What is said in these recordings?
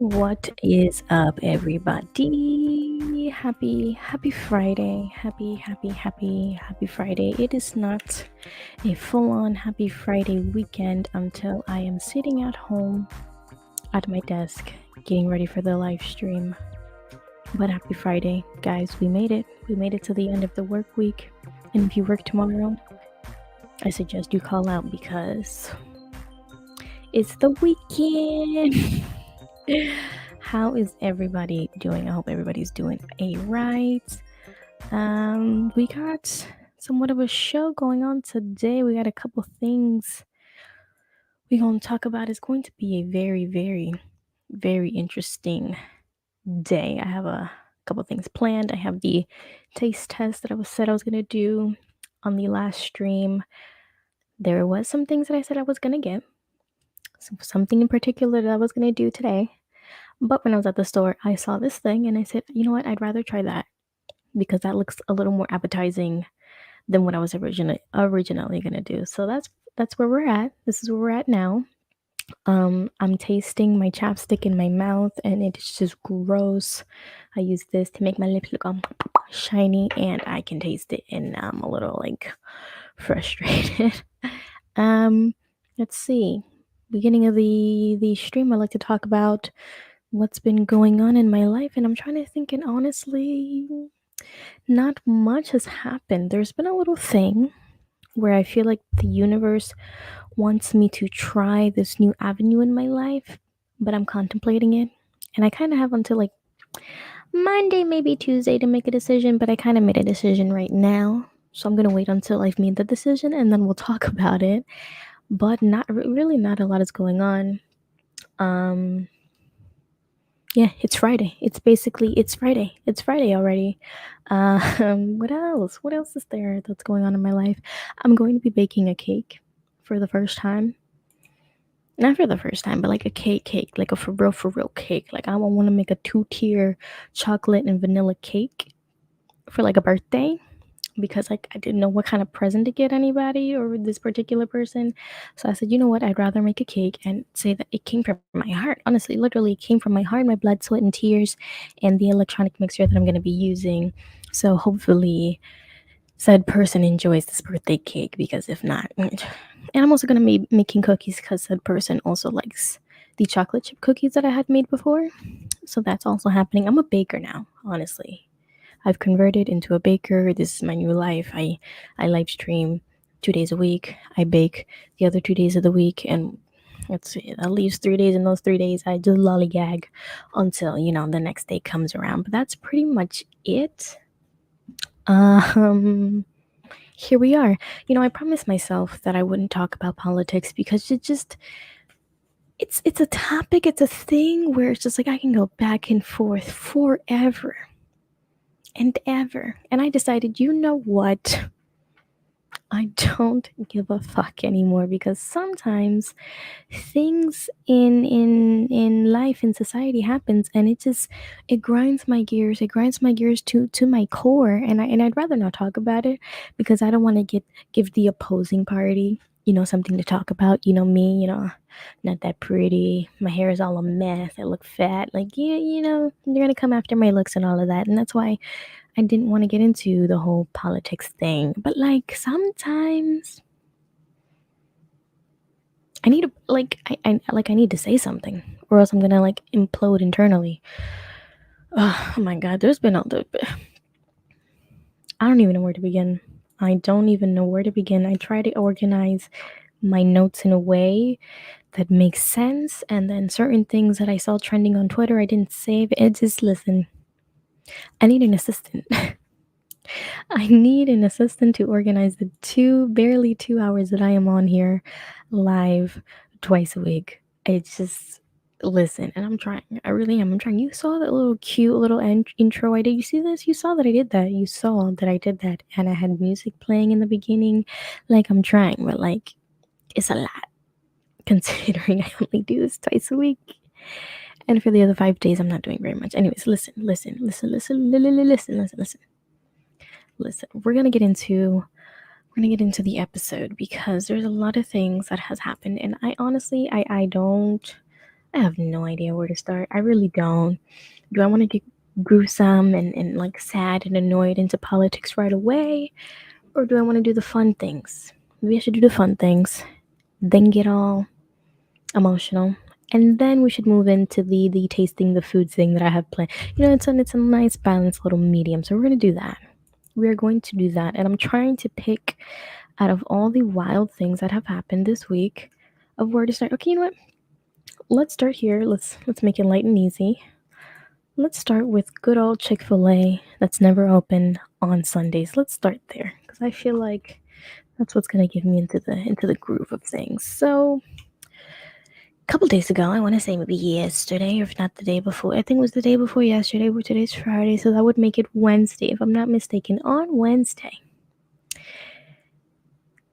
What is up, everybody? Happy Friday. Happy Friday. It is not a full-on happy Friday weekend until I am sitting at home at my desk getting ready for the live stream. But happy Friday, guys. We made it. We made it to the end of the work week. And if you work tomorrow, I suggest you call out because it's the weekend. How is everybody doing? I hope everybody's doing right. We got somewhat of a show going on today. We got a couple things we're going to talk about. It's going to be a very interesting day. I have a couple things planned. I have the taste test that I said I was going to do on the last stream. There was some things that I said I was going to get. Something in particular that I was going to do today. But when I was at the store, I saw this thing and I said, you know what, I'd rather try that because that looks a little more appetizing than what I was originally gonna do. So that's where we're at. This is where we're at now. I'm tasting my chapstick in my mouth and it's just gross. I use this to make my lips look shiny and I can taste it and I'm a little like frustrated. Let's see. Beginning of the stream, I like to talk about what's been going on in my life, and I'm trying to think, and honestly, not much has happened. There's been a little thing where I feel like the universe wants me to try this new avenue in my life, but I'm contemplating it, and I kind of have until like Monday, maybe Tuesday to make a decision, but I kind of made a decision right now. So I'm gonna wait until I've made the decision and then we'll talk about it. But really not a lot is going on. Yeah, it's Friday. It's Friday. It's Friday already. What else? What else is there that's going on in my life? I'm going to be baking a cake for the first time. Not for the first time, but like a cake, like a for real cake. Like I want to make a 2-tier chocolate and vanilla cake for like a birthday because like I didn't know what kind of present to get anybody or this particular person. So I said, you know what? I'd rather make a cake and say that it came from my heart. Honestly, literally it came from my heart, my blood, sweat, and tears, and the electronic mixer that I'm gonna be using. So hopefully said person enjoys this birthday cake because if not, and I'm also gonna be making cookies because said person also likes the chocolate chip cookies that I had made before. So that's also happening. I'm a baker now, honestly. I've converted into a baker. This is my new life. I live stream 2 days a week. I bake the other 2 days of the week, and let's see, that leaves 3 days. In those 3 days, I just lollygag until the next day comes around. But that's pretty much it. Here we are. I promised myself that I wouldn't talk about politics because it's a topic, it's a thing where it's just like I can go back and forth forever and ever. And I decided, you know what? I don't give a fuck anymore because sometimes things in life in society happens and it grinds my gears. It grinds my gears to my core and I'd rather not talk about it because I don't want to give the opposing party, something to talk about. Me, not that pretty. My hair is all a mess. I look fat. Like, they're going to come after my looks and all of that. And that's why I didn't want to get into the whole politics thing. But like sometimes I need to I need to say something or else I'm going to like implode internally. Oh my god, there's been all the I don't even know where to begin. I don't even know where to begin. I try to organize my notes in a way that makes sense and then certain things that I saw trending on Twitter I didn't save. It just listen. I need an assistant. I need an assistant to organize the barely 2 hours that I am on here live twice a week. It's just, listen, and I'm trying. I really am. I'm trying. You saw that little cute little intro I did. You see this? You saw that I did that. You saw that I did that. And I had music playing in the beginning. Like, I'm trying, but like, it's a lot considering I only do this twice a week. And for the other 5 days, I'm not doing very much. Anyways, listen. Listen, we're gonna get into the episode because there's a lot of things that has happened and I honestly I don't I have no idea where to start. I really don't. Do I want to get gruesome and like sad and annoyed into politics right away? Or do I want to do the fun things? Maybe I should do the fun things, then get all emotional. And then we should move into the tasting the food thing that I have planned. It's a nice balanced little medium. So we're gonna do that. We are going to do that. And I'm trying to pick out of all the wild things that have happened this week of where to start. Okay, you know what? Let's start here. Let's make it light and easy. Let's start with good old Chick-fil-A that's never open on Sundays. Let's start there because I feel like that's what's gonna get me into the groove of things. So, a couple days ago, I want to say maybe yesterday, or if not the day before. I think it was the day before yesterday. But today's Friday, so that would make it Wednesday, if I'm not mistaken. On Wednesday,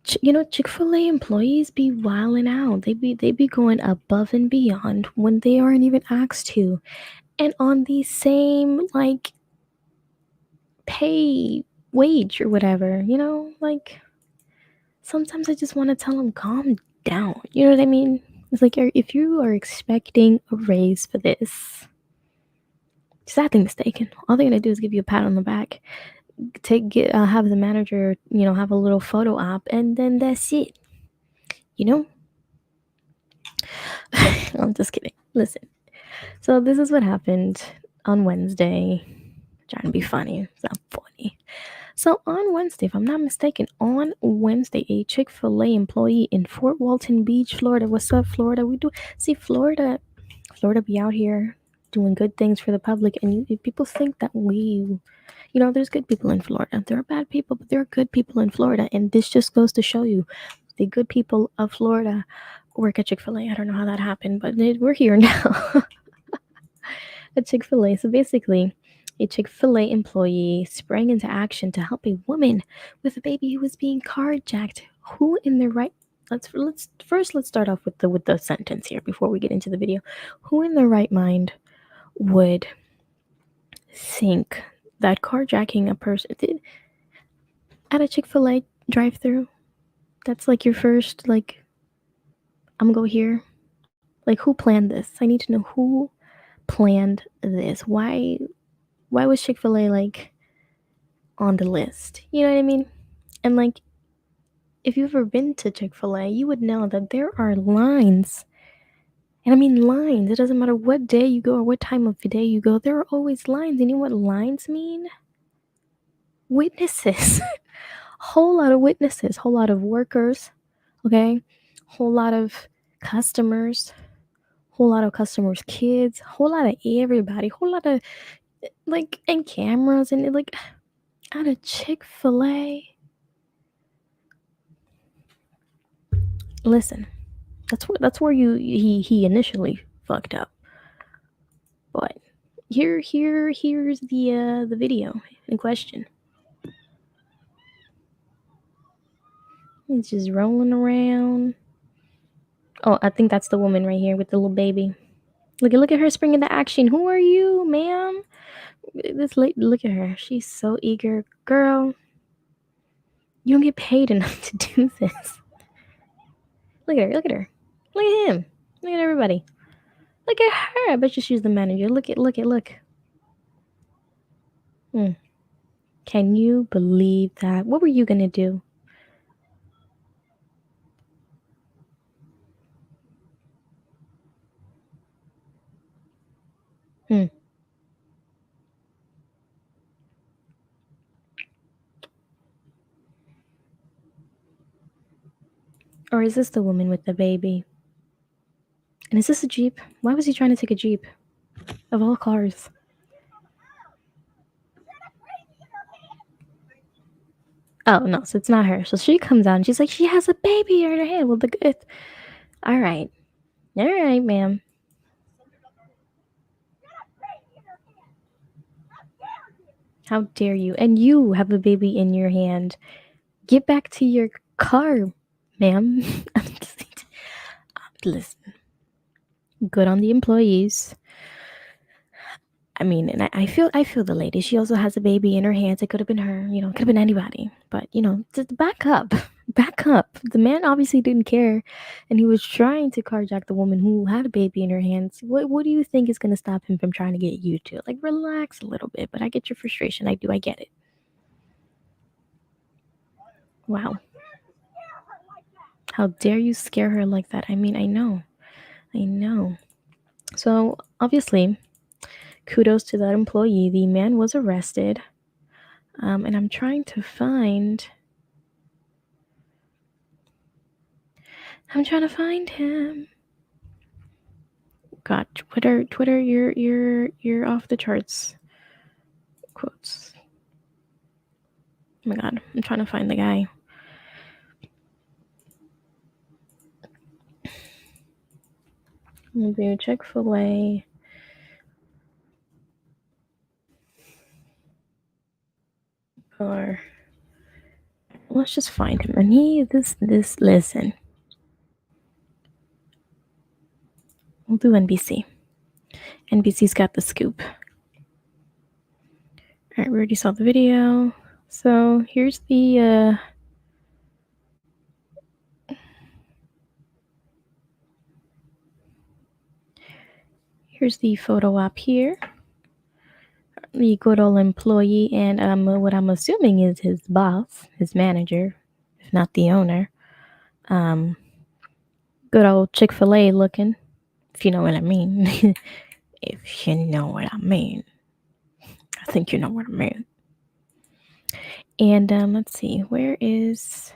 Chick-fil-A employees be wilding out. They be going above and beyond when they aren't even asked to, and on the same like pay wage or whatever. Like sometimes I just want to tell them calm down. You know what I mean? It's like if you are expecting a raise for this, sadly mistaken. All they're gonna do is give you a pat on the back, have the manager, have a little photo op, and then that's it. You know? I'm just kidding. Listen. So this is what happened on Wednesday. Trying to be funny. It's not funny. So on Wednesday, if I'm not mistaken, on Wednesday, a Chick-fil-A employee in Fort Walton Beach, Florida. What's up, Florida? We do see Florida be out here doing good things for the public, and people think that there's good people in Florida. There are bad people, but there are good people in Florida, and this just goes to show you the good people of Florida work at Chick-fil-A. I don't know how that happened, but we're here now at Chick-fil-A. So basically, a Chick-fil-A employee sprang into action to help a woman with a baby who was being carjacked. Who in their right let's start off with the sentence here before we get into the video. Who in their right mind would think that carjacking a person at a Chick-fil-A drive-through, that's like your first like I'm gonna go here? Like who planned this? I need to know who planned this. Why was Chick-fil-A like on the list? You know what I mean? And like if you've ever been to Chick-fil-A, you would know that there are lines. And I mean lines. It doesn't matter what day you go or what time of the day you go. There are always lines. And you know what lines mean? Witnesses. Whole lot of witnesses. Whole lot of workers. Okay? Whole lot of customers. Whole lot of customers' kids. Whole lot of everybody. Whole lot of like and cameras and like at a Chick-fil-A. Listen, that's where he initially fucked up. But here's the video in question. He's just rolling around. Oh, I think that's the woman right here with the little baby. Look at her spring into action. Who are you, ma'am? Look at her. She's so eager, girl. You don't get paid enough to do this. Look at her. Look at her. Look at him. Look at everybody. Look at her. I bet you she's the manager. Look. Can you believe that? What were you gonna do? Or is this the woman with the baby? And is this a Jeep? Why was he trying to take a Jeep? Of all cars. Oh, no, so it's not her. So she comes out and she's like, she has a baby in her hand. Well, the good. All right, ma'am. How dare you? And you have a baby in your hand. Get back to your car, ma'am. Listen, good on the employees. I mean, and I feel the lady. She also has a baby in her hands. It could have been her, it could have been anybody. But just back up. Back up. The man obviously didn't care, and he was trying to carjack the woman who had a baby in her hands. What do you think is gonna stop him from trying to get you to? Like, relax a little bit. But I get your frustration. I do. I get it. Wow. How dare you scare her like that? I mean, I know. I know. So obviously, kudos to that employee. The man was arrested. And I'm trying to find. I'm trying to find him. God, Twitter, you're off the charts. Quotes. Oh my God, I'm trying to find the guy. We'll do Chick-fil-A. Or let's just find him. And listen. We'll do NBC. NBC's got the scoop. Alright, we already saw the video. So here's the photo op here. The good old employee and what I'm assuming is his boss, his manager, if not the owner. Good old Chick-fil-A looking, if you know what I mean. If you know what I mean. I think you know what I mean. And let's see, where's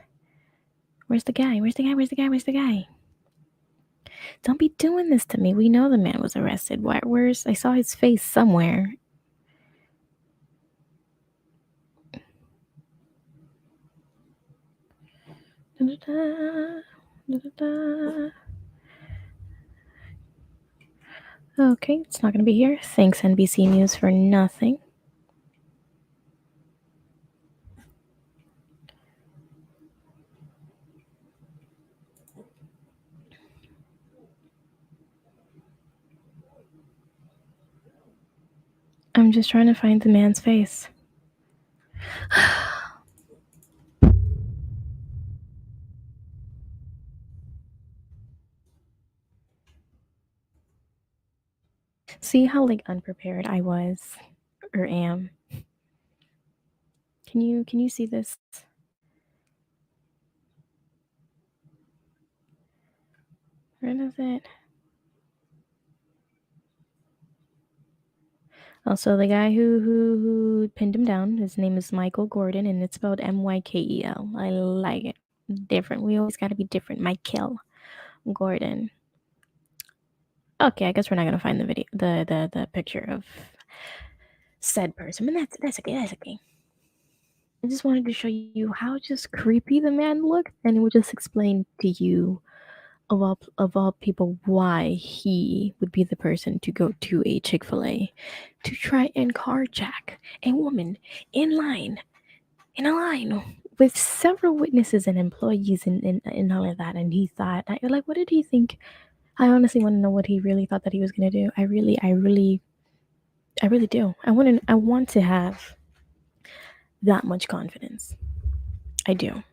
the guy? Where's the guy? Don't be doing this to me. We know the man was arrested. I saw his face somewhere. Okay, it's not going to be here. Thanks, NBC News, for nothing. I'm just trying to find the man's face. See how like unprepared I was or am. Can you see this? Where is it? Also, the guy who pinned him down, his name is Michael Gordon, and it's spelled Mykel. I like it. Different. We always got to be different. Michael Gordon. Okay, I guess we're not gonna find the video, the picture of said person, but that's okay. That's okay. I just wanted to show you how just creepy the man looked, and it would just explain to you of all people why he would be the person to go to a Chick-fil-A to try and carjack a woman in a line with several witnesses and employees and all of that. And he thought, like, what did he think? I honestly want to know what he really thought that he was gonna do. I really do. I want to have that much confidence. I do.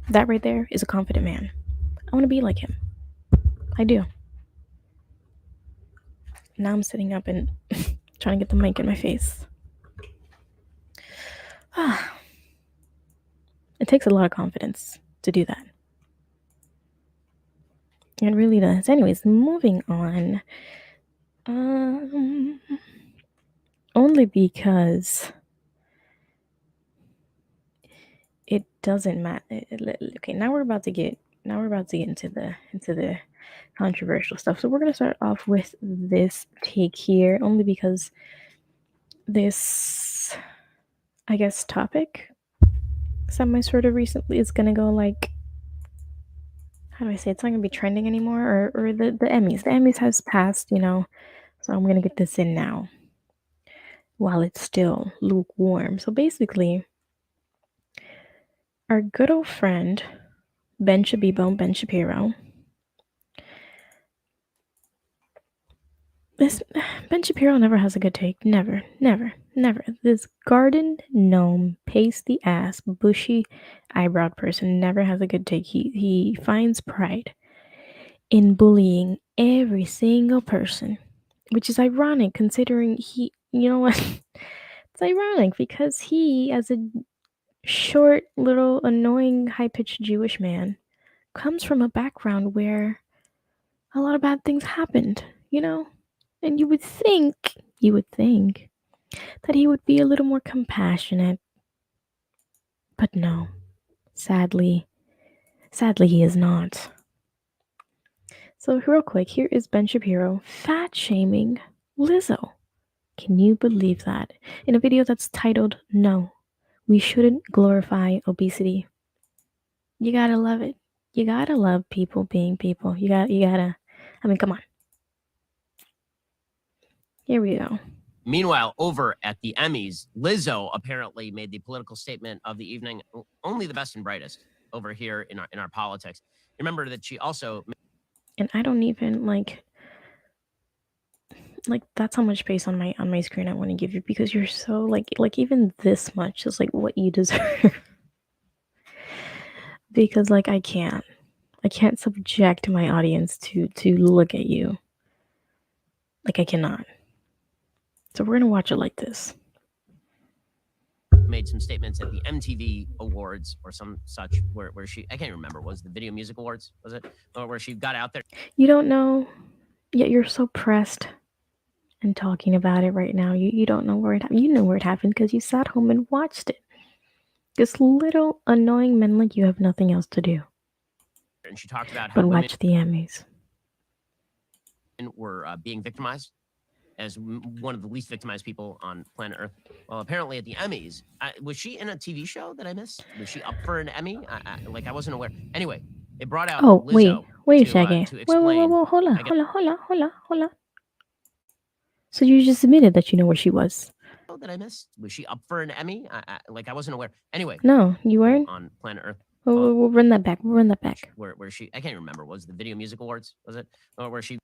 That right there is a confident man. I want to be like him. I do. Now I'm sitting up and trying to get the mic in my face. It takes a lot of confidence to do that. It really does. Anyways, moving on. Only because it doesn't matter. Okay, now we're about to get into the controversial stuff. So we're gonna start off with this take here, only because this, I guess, topic semi sort of recently is gonna go like, how do I say, it's not gonna be trending anymore, or the Emmys. The Emmys has passed, so I'm gonna get this in now while it's still lukewarm. So basically, our good old friend Ben Shapiro This Ben Shapiro never has a good take. Never, never, never. This garden gnome, pasty ass, bushy eyebrowed person never has a good take. He finds pride in bullying every single person, which is ironic considering he. You know what? It's ironic because he, as a short, little, annoying, high pitched Jewish man, comes from a background where a lot of bad things happened, you know? And you would think that he would be a little more compassionate. But no, sadly, sadly, he is not. So, real quick, here is Ben Shapiro fat shaming Lizzo. Can you believe that? In a video that's titled, No, We Shouldn't Glorify Obesity. You gotta love it. You gotta love people being people. You gotta, I mean, come on. Here we go. Meanwhile, over at the Emmys, Lizzo apparently made the political statement of the evening. Only the best and brightest over here in our politics. Remember that she also, And I don't even like that's how much space on my screen I want to give you because you're so like even this much is like what you deserve. Because like I can't subject my audience to look at you. Like I cannot. So we're gonna watch it like this. made some statements at the MTV Awards or some such where she, I can't remember, was the Video Music Awards, was it? Or where she got out there. You don't know, yet you're so pressed and talking about it right now. You don't know where you know where it happened because you sat home and watched it. This little annoying men like you have nothing else to do And she talked about how but women watch the Emmys. were being victimized as one of the least victimized people on planet Earth. Well, apparently at the Emmys, was she in a TV show that I missed? Was she up for an Emmy? I wasn't aware. Anyway, it brought out Oh, Lizzo wait, to Shaggy. explain. Whoa, hold on. So you just admitted that you know where she was? That I missed? Was she up for an Emmy? I wasn't aware. Anyway, No, you weren't. On planet Earth. We'll run that back. We'll run that back. Where she? I can't remember. Was the Video Music Awards? Was it? Or where she?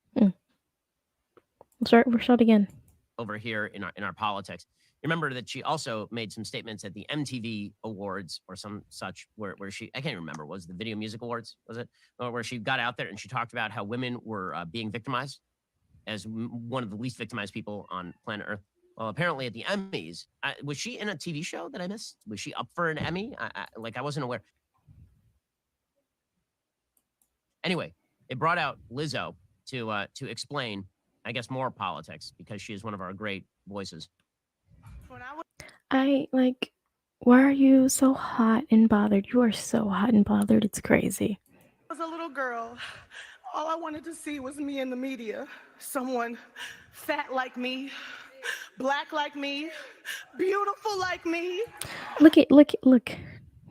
We'll start again. Over here in our politics. Remember that she also made some statements at the MTV Awards or some such where she, I can't remember, was the Video Music Awards, was it? Or where she got out there and she talked about how women were being victimized as one of the least victimized people on planet Earth. Well, apparently at the Emmys, was she in a TV show that I missed? Was she up for an Emmy? I wasn't aware. Anyway, it brought out Lizzo to explain, I guess, more politics because she is one of our great voices. Why are you so hot and bothered? You are so hot and bothered. It's crazy. I was a little girl. All I wanted to see was me in the media. Someone fat like me, black like me, beautiful like me. Look.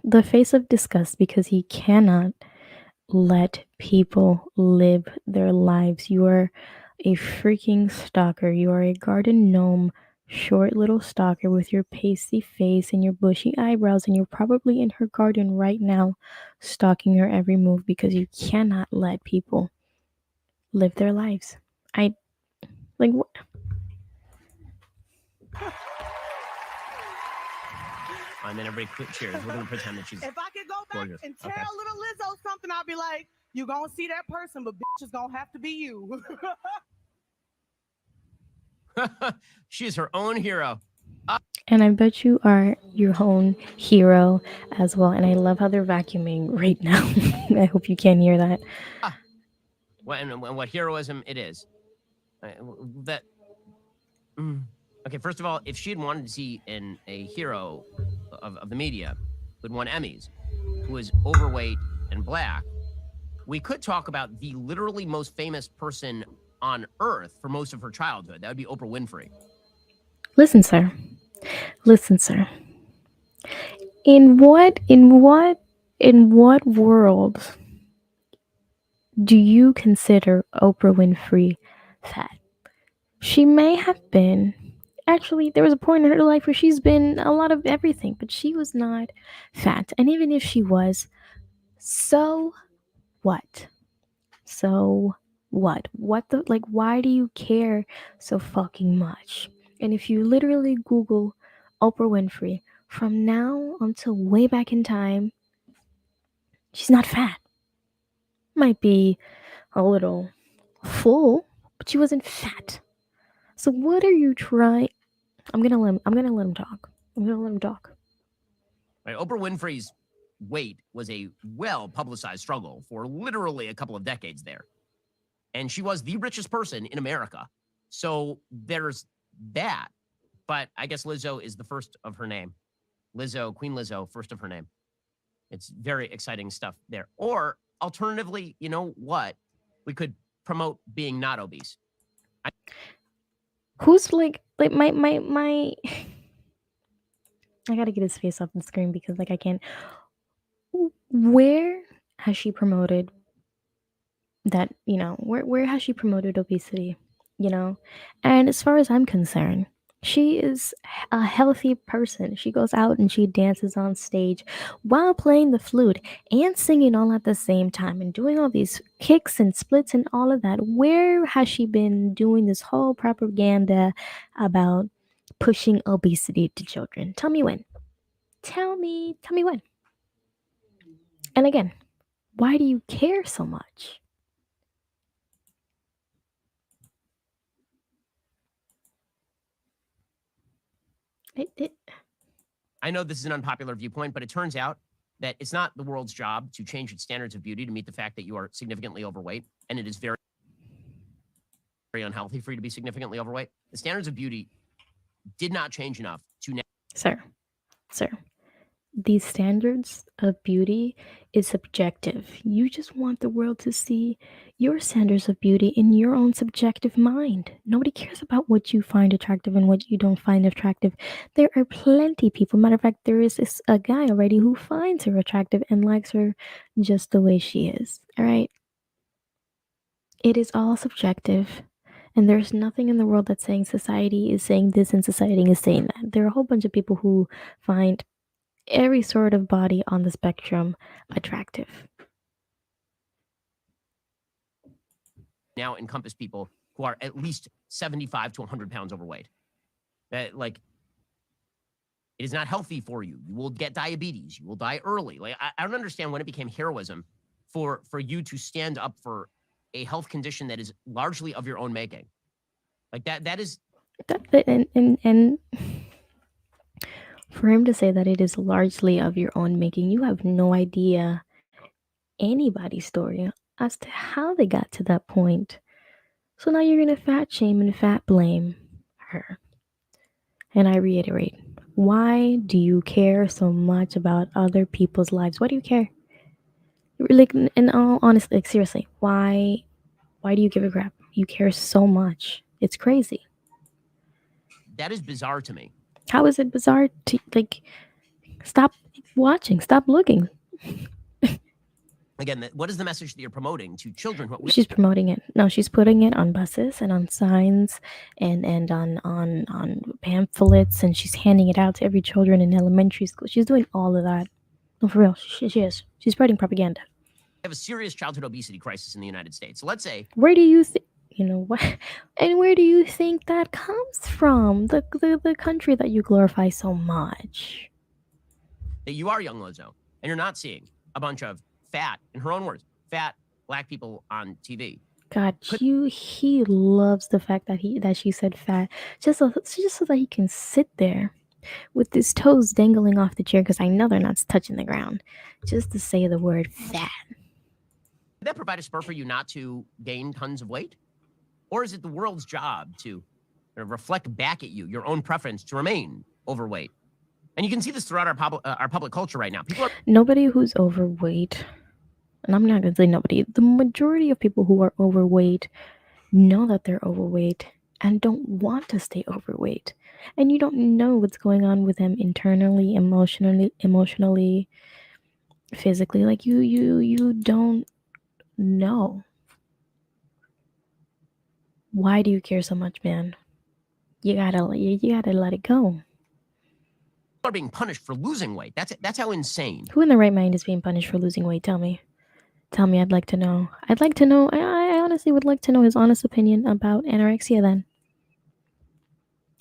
The face of disgust because he cannot let people live their lives. You are a freaking stalker. You are a garden gnome, short little stalker with your pasty face and your bushy eyebrows, and you're probably in her garden right now, stalking her every move because you cannot let people live their lives. What? And then everybody cheers. We're going to pretend that she's. If I could go back gorgeous. and tell little Lizzo something, I'd be like, you gonna see that person, but bitch is gonna have to be you. She is her own hero. And I bet you are your own hero as well. And I love how they're vacuuming right now. I hope you can hear that. What heroism it is. Okay, first of all, if she had wanted to see a hero of the media who'd won Emmys, who is overweight and black, we could talk about the literally most famous person on Earth for most of her childhood. That would be Oprah Winfrey. Listen, sir. In what world do you consider Oprah Winfrey fat? She may have been. Actually, there was a point in her life where she's been a lot of everything, but she was not fat. And even if she was, so what? So What the like? Why do you care so fucking much? And if you literally Google Oprah Winfrey from now until way back in time, she's not fat. Might be a little full, but she wasn't fat. So what are you trying? I'm gonna let him talk. I'm gonna let him talk. Right? Oprah Winfrey's weight was a well publicized struggle for literally a couple of decades there. And she was the richest person in America. So there's that. But I guess Lizzo is the first of her name. Lizzo, Queen Lizzo, first of her name. It's very exciting stuff there. Or alternatively, you know what? We could promote being not obese. Who's like my I gotta get his face off the screen because like I can't. Where has she promoted that? Where has she promoted obesity? You know, and as far as I'm concerned, she is a healthy person. She goes out and she dances on stage while playing the flute and singing all at the same time and doing all these kicks and splits and all of that. Where has she been doing this whole propaganda about pushing obesity to children? Tell me when. Tell me when. And again, why do you care so much? It I know this is an unpopular viewpoint, but it turns out that it's not the world's job to change its standards of beauty to meet the fact that you are significantly overweight. And it is very, very unhealthy for you to be significantly overweight. The standards of beauty did not change enough to now. sir, these standards of beauty is subjective. You just want the world to see your standards of beauty in your own subjective mind. Nobody cares about what you find attractive and what you don't find attractive. There are plenty people. Matter of fact, there is a guy already who finds her attractive and likes her just the way she is. All right. It is all subjective. And there's nothing in the world that's saying society is saying this and society is saying that. There are a whole bunch of people who find every sort of body on the spectrum attractive. Now encompass people who are at least 75 to 100 pounds overweight. Like, it is not healthy for you. You will get diabetes. You will die early. Like, I don't understand when it became heroism for you to stand up for a health condition that is largely of your own making. Like that is And for him to say that it is largely of your own making, you have no idea anybody's story as to how they got to that point. So now you're gonna fat shame and fat blame her. And I reiterate, why do you care so much about other people's lives? Why do you care? Like, in all honesty, like seriously, why do you give a crap? You care so much. It's crazy. that is bizarre to me. How is it bizarre to like stop watching, stop looking? Again, what is the message that you're promoting to children? She's promoting it. No, she's putting it on buses and on signs and on pamphlets, and she's handing it out to every children in elementary school. She's doing all of that. No, for real, she is. She's spreading propaganda. We have a serious childhood obesity crisis in the United States. So let's say Where do you think? You know what? And where do you think that comes from? The country that you glorify so much. that you are young Lizzo and you're not seeing a bunch of fat, in her own words, fat black people on TV. God, he loves the fact that she said fat, just so that he can sit there with his toes dangling off the chair because I know they're not touching the ground, just to say the word fat. Did that provide a spur for you not to gain tons of weight? Or is it the world's job to reflect back at you your own preference to remain overweight? And you can see this throughout our public culture right now. Nobody who's overweight, and I'm not going to say nobody, the majority of people who are overweight know that they're overweight and don't want to stay overweight. And you don't know what's going on with them internally, emotionally, physically. Like you don't know. Why do you care so much, man? You gotta let it go. Are being punished for losing weight. That's how insane. Who in the right mind is being punished for losing weight? Tell me. I'd like to know. I honestly honestly would like to know his honest opinion about anorexia then.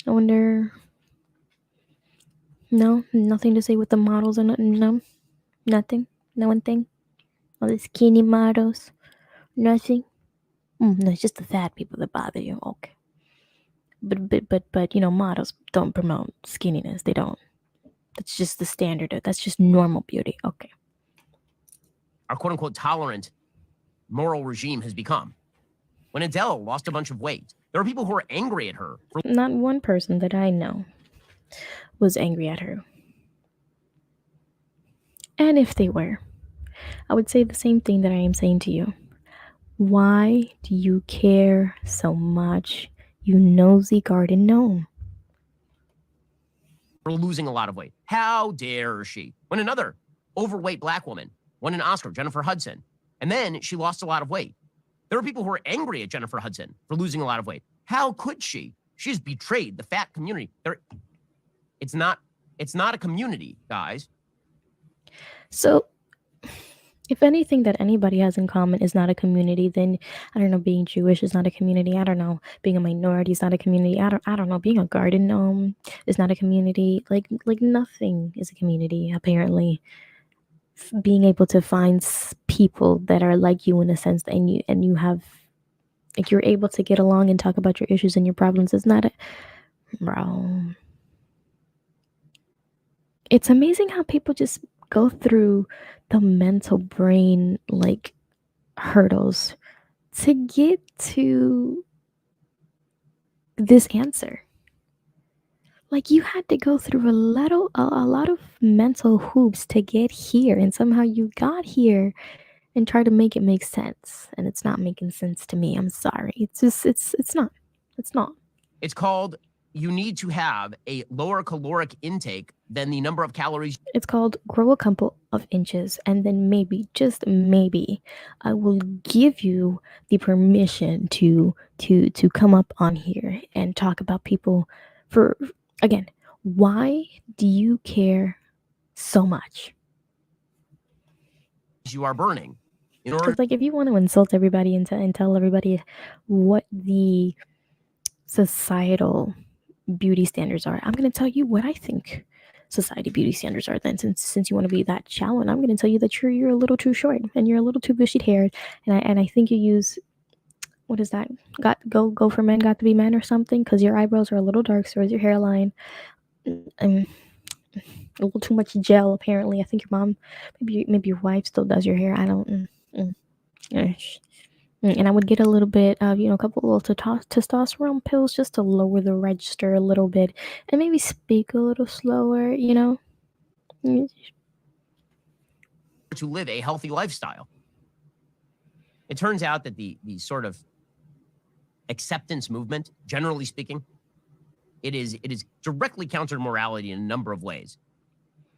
I wonder. No, nothing to say with the models and no, nothing, no one thing. All the skinny models, nothing. No, it's just the fat people that bother you. Okay, but you know, models don't promote skinniness. They don't. That's just the standard. That's just normal beauty. Okay. our quote unquote tolerant moral regime has become. When Adele lost a bunch of weight, there were people who were angry at her for Not one person that I know was angry at her. And if they were, I would say the same thing that I am saying to you. Why do you care so much, you nosy garden gnome? losing a lot of weight. How dare she? When another overweight black woman won an Oscar, Jennifer Hudson, and then she lost a lot of weight. There were people who were angry at Jennifer Hudson for losing a lot of weight. How could she? She's betrayed the fat community. It's not a community, guys. So, if anything that anybody has in common is not a community, then I don't know, being Jewish is not a community. I don't know, being a minority is not a community. I don't know, being a garden gnome is not a community. Like nothing is a community apparently. Being able to find people that are like you in a sense, and you have like you're able to get along and talk about your issues and your problems is not a bro. It's amazing how people just go through the mental brain like hurdles to get to this answer. Like you had to go through a lot of mental hoops to get here, and somehow you got here and try to make it make sense, and it's not making sense to me. I'm sorry. It's just it's not. It's not. It's called you need to have a lower caloric intake than the number of calories. It's called grow a couple of inches, and then maybe, just maybe, I will give you the permission to come up on here and talk about people. For again, why do you care so much? You are burning. In order Because like if you want to insult everybody and tell everybody what the societal beauty standards are, I'm going to tell you what I think society beauty standards are. Then since you want to be that shallow, and I'm going to tell you that you're a little too short and you're a little too bushy haired, and I think you use, what is that, go for men got to be men or something, because your eyebrows are a little dark, so is your hairline, and a little too much gel apparently. I think your mom, maybe your wife still does your hair. I don't and I would get a little bit of, a couple little testosterone pills just to lower the register a little bit and maybe speak a little slower, to live a healthy lifestyle. It turns out that the sort of acceptance movement, generally speaking, it is directly counter to morality in a number of ways.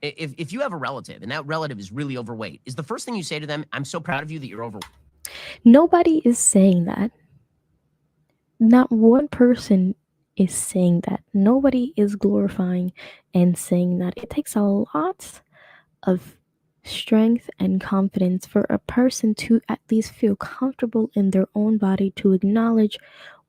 If you have a relative and that relative is really overweight, is the first thing you say to them, "I'm so proud of you that you're overweight"? Nobody is saying that. Not one person is saying that. Nobody is glorifying and saying that. It takes a lot of strength and confidence for a person to at least feel comfortable in their own body, to acknowledge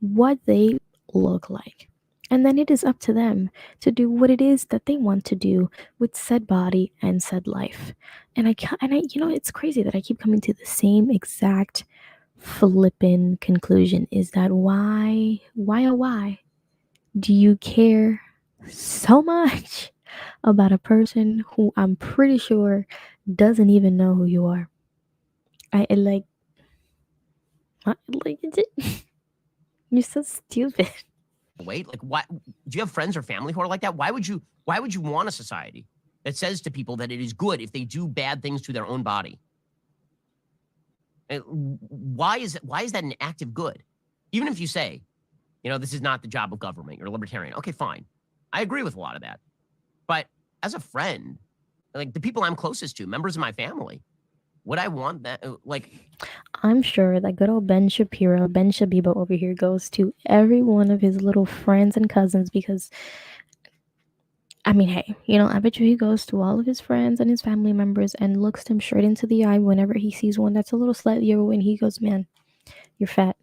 what they look like. And then it is up to them to do what it is that they want to do with said body and said life. And it's crazy that I keep coming to the same exact flippin' conclusion, is that why do you care so much about a person who I'm pretty sure doesn't even know who you are? Like you're so stupid. Weight, like, why do you have friends or family who are like that? Why would you want a society that says to people that it is good if they do bad things to their own body? Why is that an act of good? Even if you say, this is not the job of government, you're a libertarian. Okay, fine. I agree with a lot of that. But as a friend, like the people I'm closest to, members of my family, would I want that? I'm sure that good old Ben Shabibo over here goes to every one of his little friends and cousins, because I mean, hey, I bet you he goes to all of his friends and his family members and looks them straight into the eye whenever he sees one that's a little slightly overweight. He goes, "Man, you're fat.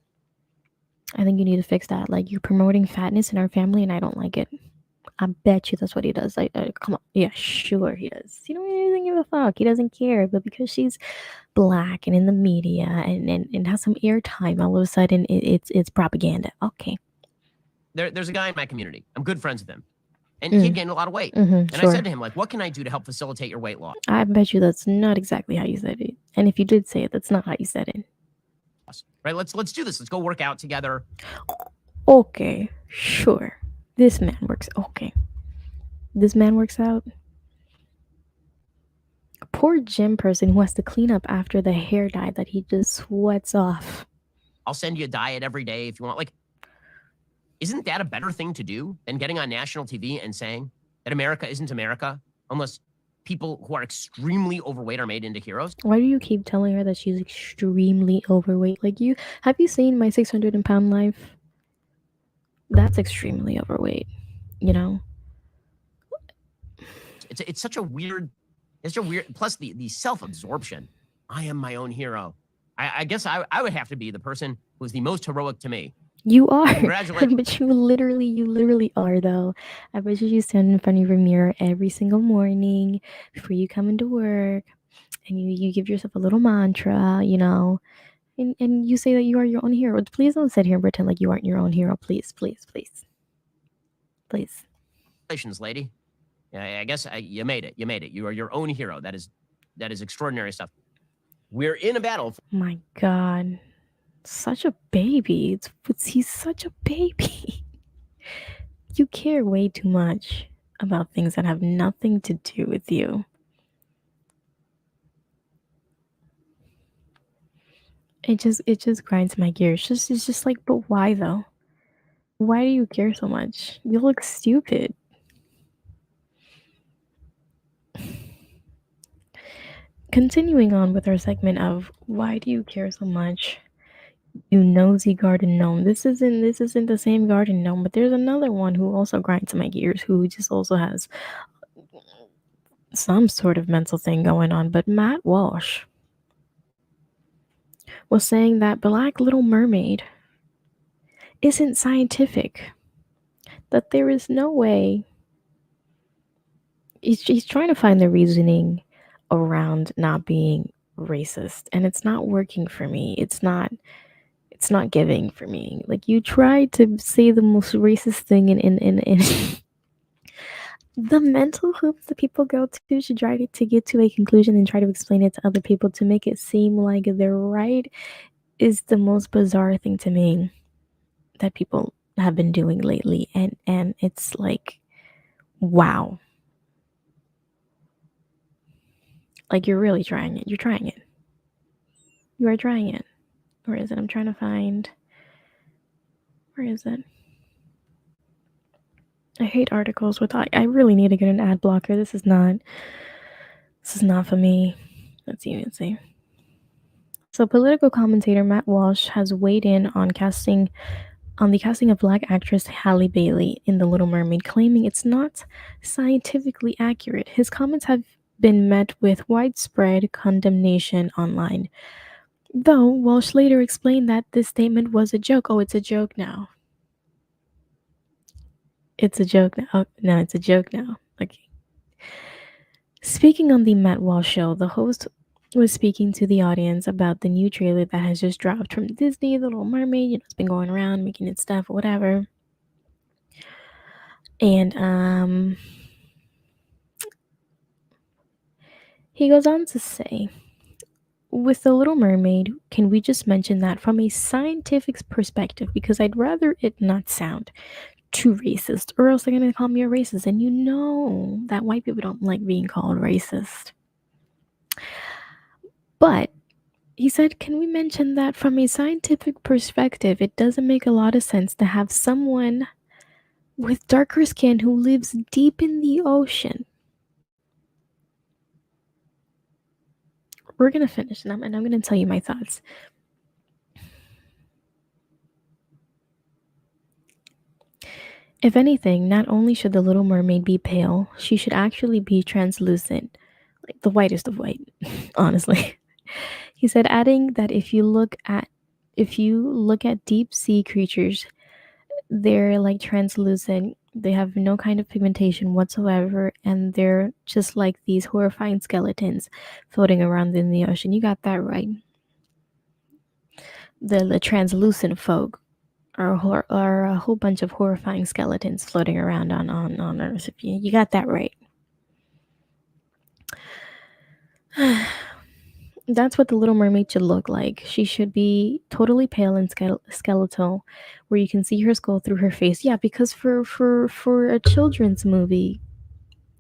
I think you need to fix that. Like, you're promoting fatness in our family, and I don't like it. I bet you that's what he does. Like, come on. Yeah, sure he does. You know, he doesn't give a fuck. He doesn't care. But because she's black and in the media and has some airtime, all of a sudden it's propaganda. Okay. There's a guy in my community. I'm good friends with him. And he had gained a lot of weight. And I Sure. said to him, like, what can I do to help facilitate your weight loss? I bet you that's not exactly how you said it. And if you did say it, that's not how you said it. Right? Let's do this. Let's go work out together. Okay, sure. This man works. Okay. This man works out. A poor gym person who has to clean up after the hair dye that he just sweats off. I'll send you a diet every day if you want. Like, isn't that a better thing to do than getting on national TV and saying that America isn't America unless people who are extremely overweight are made into heroes? Why do you keep telling her that she's extremely overweight? Like, have you seen my 600-pound life? That's extremely overweight, you know? It's such a weird, plus the self-absorption. I am my own hero. I guess I would have to be the person who's the most heroic to me. You are. Congratulations. But you literally are, though. I bet you stand in front of your mirror every single morning before you come into work, and you give yourself a little mantra, you know, and you say that you are your own hero. Please don't sit here and pretend like you aren't your own hero. Please, please, please. Please. Congratulations, lady. I guess you made it. You made it. You are your own hero. That is extraordinary stuff. We're in a battle. My God. Such a baby. He's such a baby. You care way too much about things that have nothing to do with you. It just grinds my gears. It's just like, but why though? Why do you care so much? You look stupid. Continuing on with our segment of why do you care so much? You nosy garden gnome. This isn't the same garden gnome, but there's another one who also grinds my gears, who just also has some sort of mental thing going on. But Matt Walsh was saying that Black Little Mermaid isn't scientific. That there is no way. He's trying to find the reasoning around not being racist, and it's not working for me. It's not giving for me. Like, you tried to say the most racist thing in the mental hoops that people go to try to get to a conclusion and try to explain it to other people to make it seem like they're right is the most bizarre thing to me that people have been doing lately. And it's like, wow. Like, you're really trying it. You're trying it. You are trying it. Where is it? I'm trying to find. Where is it? I hate articles with I really need to get an ad blocker. This is not for me. Let's see. So political commentator Matt Walsh has weighed in on the casting of Black actress Halle Bailey in The Little Mermaid, claiming it's not scientifically accurate. His comments have been met with widespread condemnation online. Though Walsh later explained that this statement was a joke. Oh, it's a joke now. It's a joke now. Oh, no, it's a joke now. Okay. Speaking on the Matt Walsh show, the host was speaking to the audience about the new trailer that has just dropped from Disney, The Little Mermaid. You know, it's been going around making its stuff, whatever. And he goes on to say, with The Little Mermaid, can we just mention that from a scientific perspective? Because I'd rather it not sound too racist, or else they're gonna call me a racist. And you know that white people don't like being called racist. But he said, can we mention that from a scientific perspective, it doesn't make a lot of sense to have someone with darker skin who lives deep in the ocean. We're gonna finish, and I'm gonna tell you my thoughts. If anything, not only should the Little Mermaid be pale, she should actually be translucent, like the whitest of white, honestly. He said, adding that if you look if you look at deep sea creatures, they're like translucent. They have no kind of pigmentation whatsoever, and they're just like these horrifying skeletons floating around in the ocean. You got that right. The translucent folk are a whole bunch of horrifying skeletons floating around on Earth. If you got that right. That's what the Little Mermaid should look like. She should be totally pale and skeletal, where you can see her skull through her face. Yeah, because for a children's movie,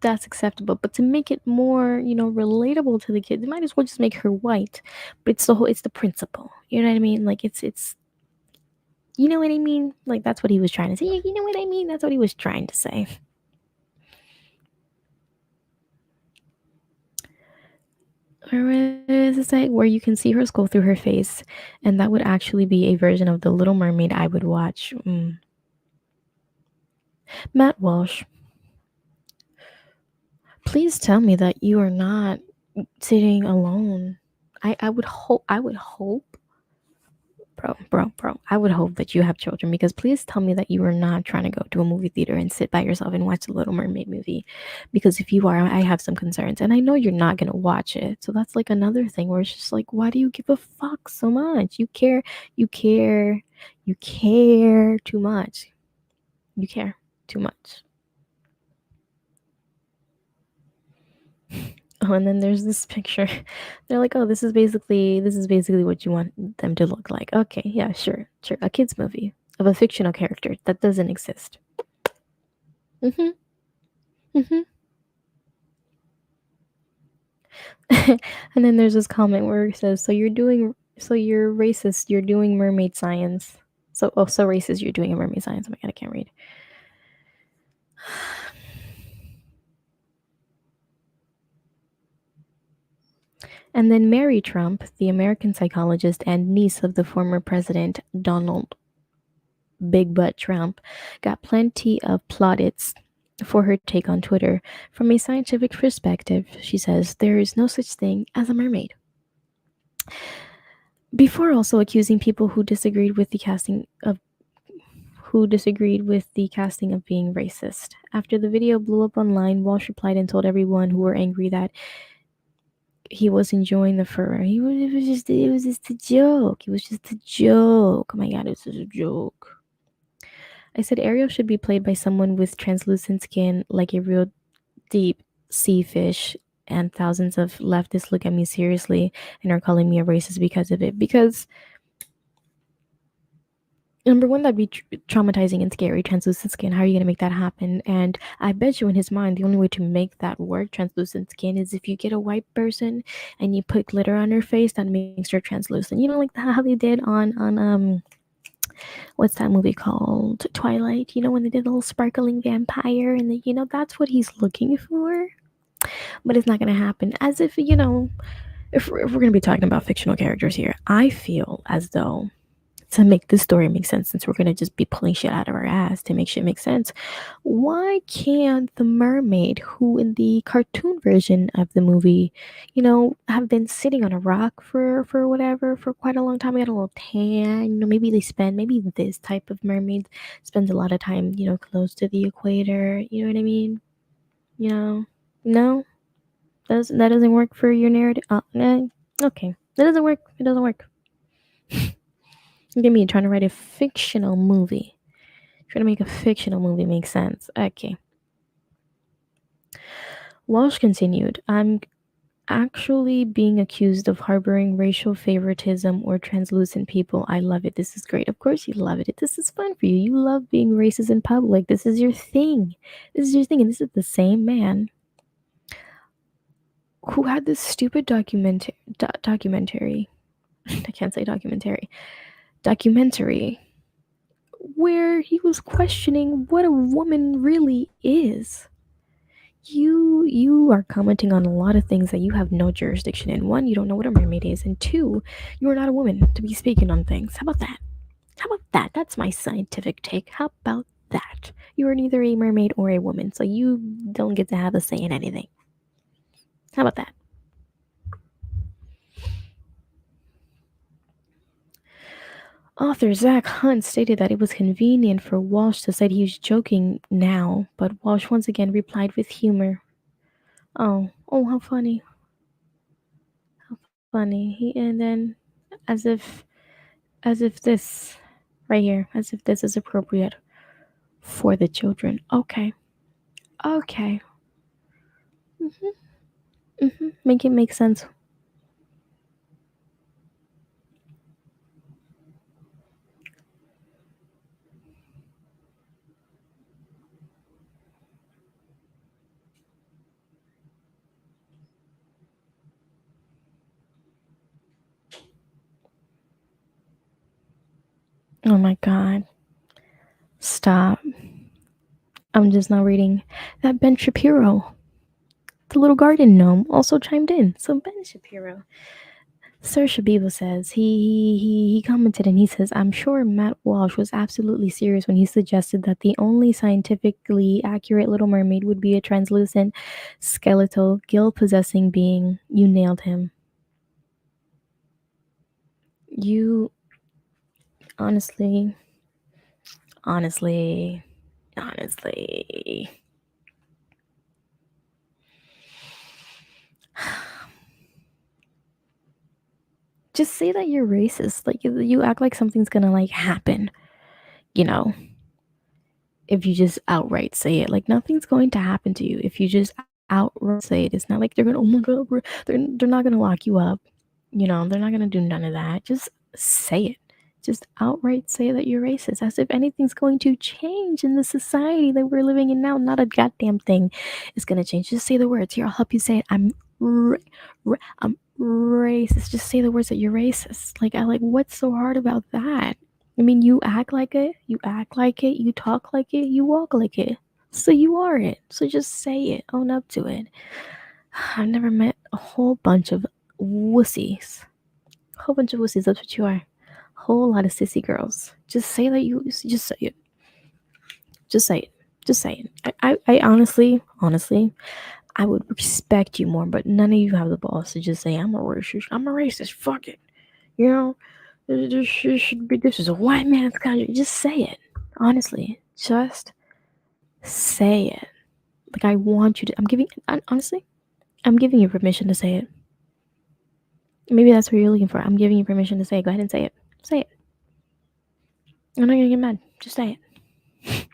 that's acceptable. But to make it more, relatable to the kids, you might as well just make her white. But it's the principle. You know what I mean? Like it's you know what I mean? Like that's what he was trying to say. Yeah, you know what I mean? That's what he was trying to say. Or is it say where you can see her skull through her face, and that would actually be a version of the Little Mermaid I would watch. Matt Walsh, please tell me that you are not sitting alone. I would hope, bro. I would hope that you have children, because please tell me that you are not trying to go to a movie theater and sit by yourself and watch the Little Mermaid movie. Because if you are, I have some concerns, and I know you're not gonna watch it. So that's like another thing where it's just like, why do you give a fuck so much? You care, you care too much. You care too much. Oh, and then there's this picture. They're like, "Oh, this is basically what you want them to look like." Okay, yeah, sure, sure. A kids movie of a fictional character that doesn't exist. Mhm, mhm. And then there's this comment where it says, so you're racist. You're doing mermaid science. So racist. You're doing a mermaid science. Oh my god, I can't read." And then Mary Trump, the American psychologist and niece of the former president Donald Big Butt Trump, got plenty of plaudits for her take on Twitter. From a scientific perspective, she says there is no such thing as a mermaid. Before also accusing people who disagreed with the casting of being racist. After the video blew up online, Walsh replied and told everyone who were angry that he was enjoying the fur. It was just a joke. It was just a joke. Oh my god, it was just a joke. I said Ariel should be played by someone with translucent skin, like a real deep sea fish. And thousands of leftists look at me seriously and are calling me a racist because of it. Because number one, that'd be traumatizing and scary. Translucent skin. How are you gonna make that happen? And I bet you, in his mind, the only way to make that work, translucent skin, is if you get a white person and you put glitter on her face that makes her translucent. Like how they did on what's that movie called? Twilight. When they did the little sparkling vampire, and that's what he's looking for. But it's not gonna happen. As if if we're gonna be talking about fictional characters here, I feel as though, to make this story make sense, since we're gonna just be pulling shit out of our ass to make shit make sense, why can't the mermaid, who in the cartoon version of the movie, have been sitting on a rock for whatever for quite a long time, got a little tan, maybe this type of mermaid spends a lot of time, close to the equator, you know what I mean? No, that doesn't work for your narrative. Okay, that doesn't work. It doesn't work. Look at me trying to write a fictional movie. Trying to make a fictional movie make sense. Okay. Walsh continued, I'm actually being accused of harboring racial favoritism or translucent people. I love it. This is great. Of course you love it. This is fun for you. You love being racist in public. This is your thing. This is your thing. And this is the same man who had this stupid documentary. I can't say documentary where he was questioning what a woman really is. You are commenting on a lot of things that you have no jurisdiction in. One, you don't know what a mermaid is, and two, you are not a woman to be speaking on things. How about that? How about that? That's my scientific take. How about that? You are neither a mermaid or a woman, so you don't get to have a say in anything. How about that? Author Zach Hunt stated that it was convenient for Walsh to say he was joking now, but Walsh once again replied with humor. Oh, how funny, how funny. And then, as if this right here, as if this is appropriate for the children. Okay, okay, make it make sense. Oh my god, stop. I'm just now reading that Ben Shapiro, the little garden gnome, also chimed in. So Ben Shapiro, Sir Shabiba says he commented and he says, "I'm sure Matt Walsh was absolutely serious when he suggested that the only scientifically accurate Little Mermaid would be a translucent, skeletal, gill-possessing being. You nailed him. You honestly, honestly, honestly." Just say that you're racist. Like you act like something's gonna like happen. You know, if you just outright say it. Like nothing's going to happen to you if you just outright say it. It's not like they're gonna, oh my god, they're not gonna lock you up. You know, they're not gonna do none of that. Just say it. Just outright say that you're racist, as if anything's going to change in the society that we're living in now. Not a goddamn thing is gonna change. Just say the words. Here, I'll help you say it. I'm racist. Just say the words that you're racist. Like I like. What's so hard about that? I mean, you act like it, you act like it, you talk like it, you walk like it. So you are it. So just say it, own up to it. I've never met a whole bunch of wussies. A whole bunch of wussies, that's what you are. A whole lot of sissy girls. Just say that just say it. Just say it. Just say it. I honestly, I would respect you more, but none of you have the balls to just say, I'm a racist. I'm a racist. Fuck it. You know, this is a white man's country. Just say it. Honestly, just say it. Like I want you to. Honestly, I'm giving you permission to say it. Maybe that's what you're looking for. I'm giving you permission to say it. Go ahead and say it. Say it. I'm not gonna get mad. Just say it.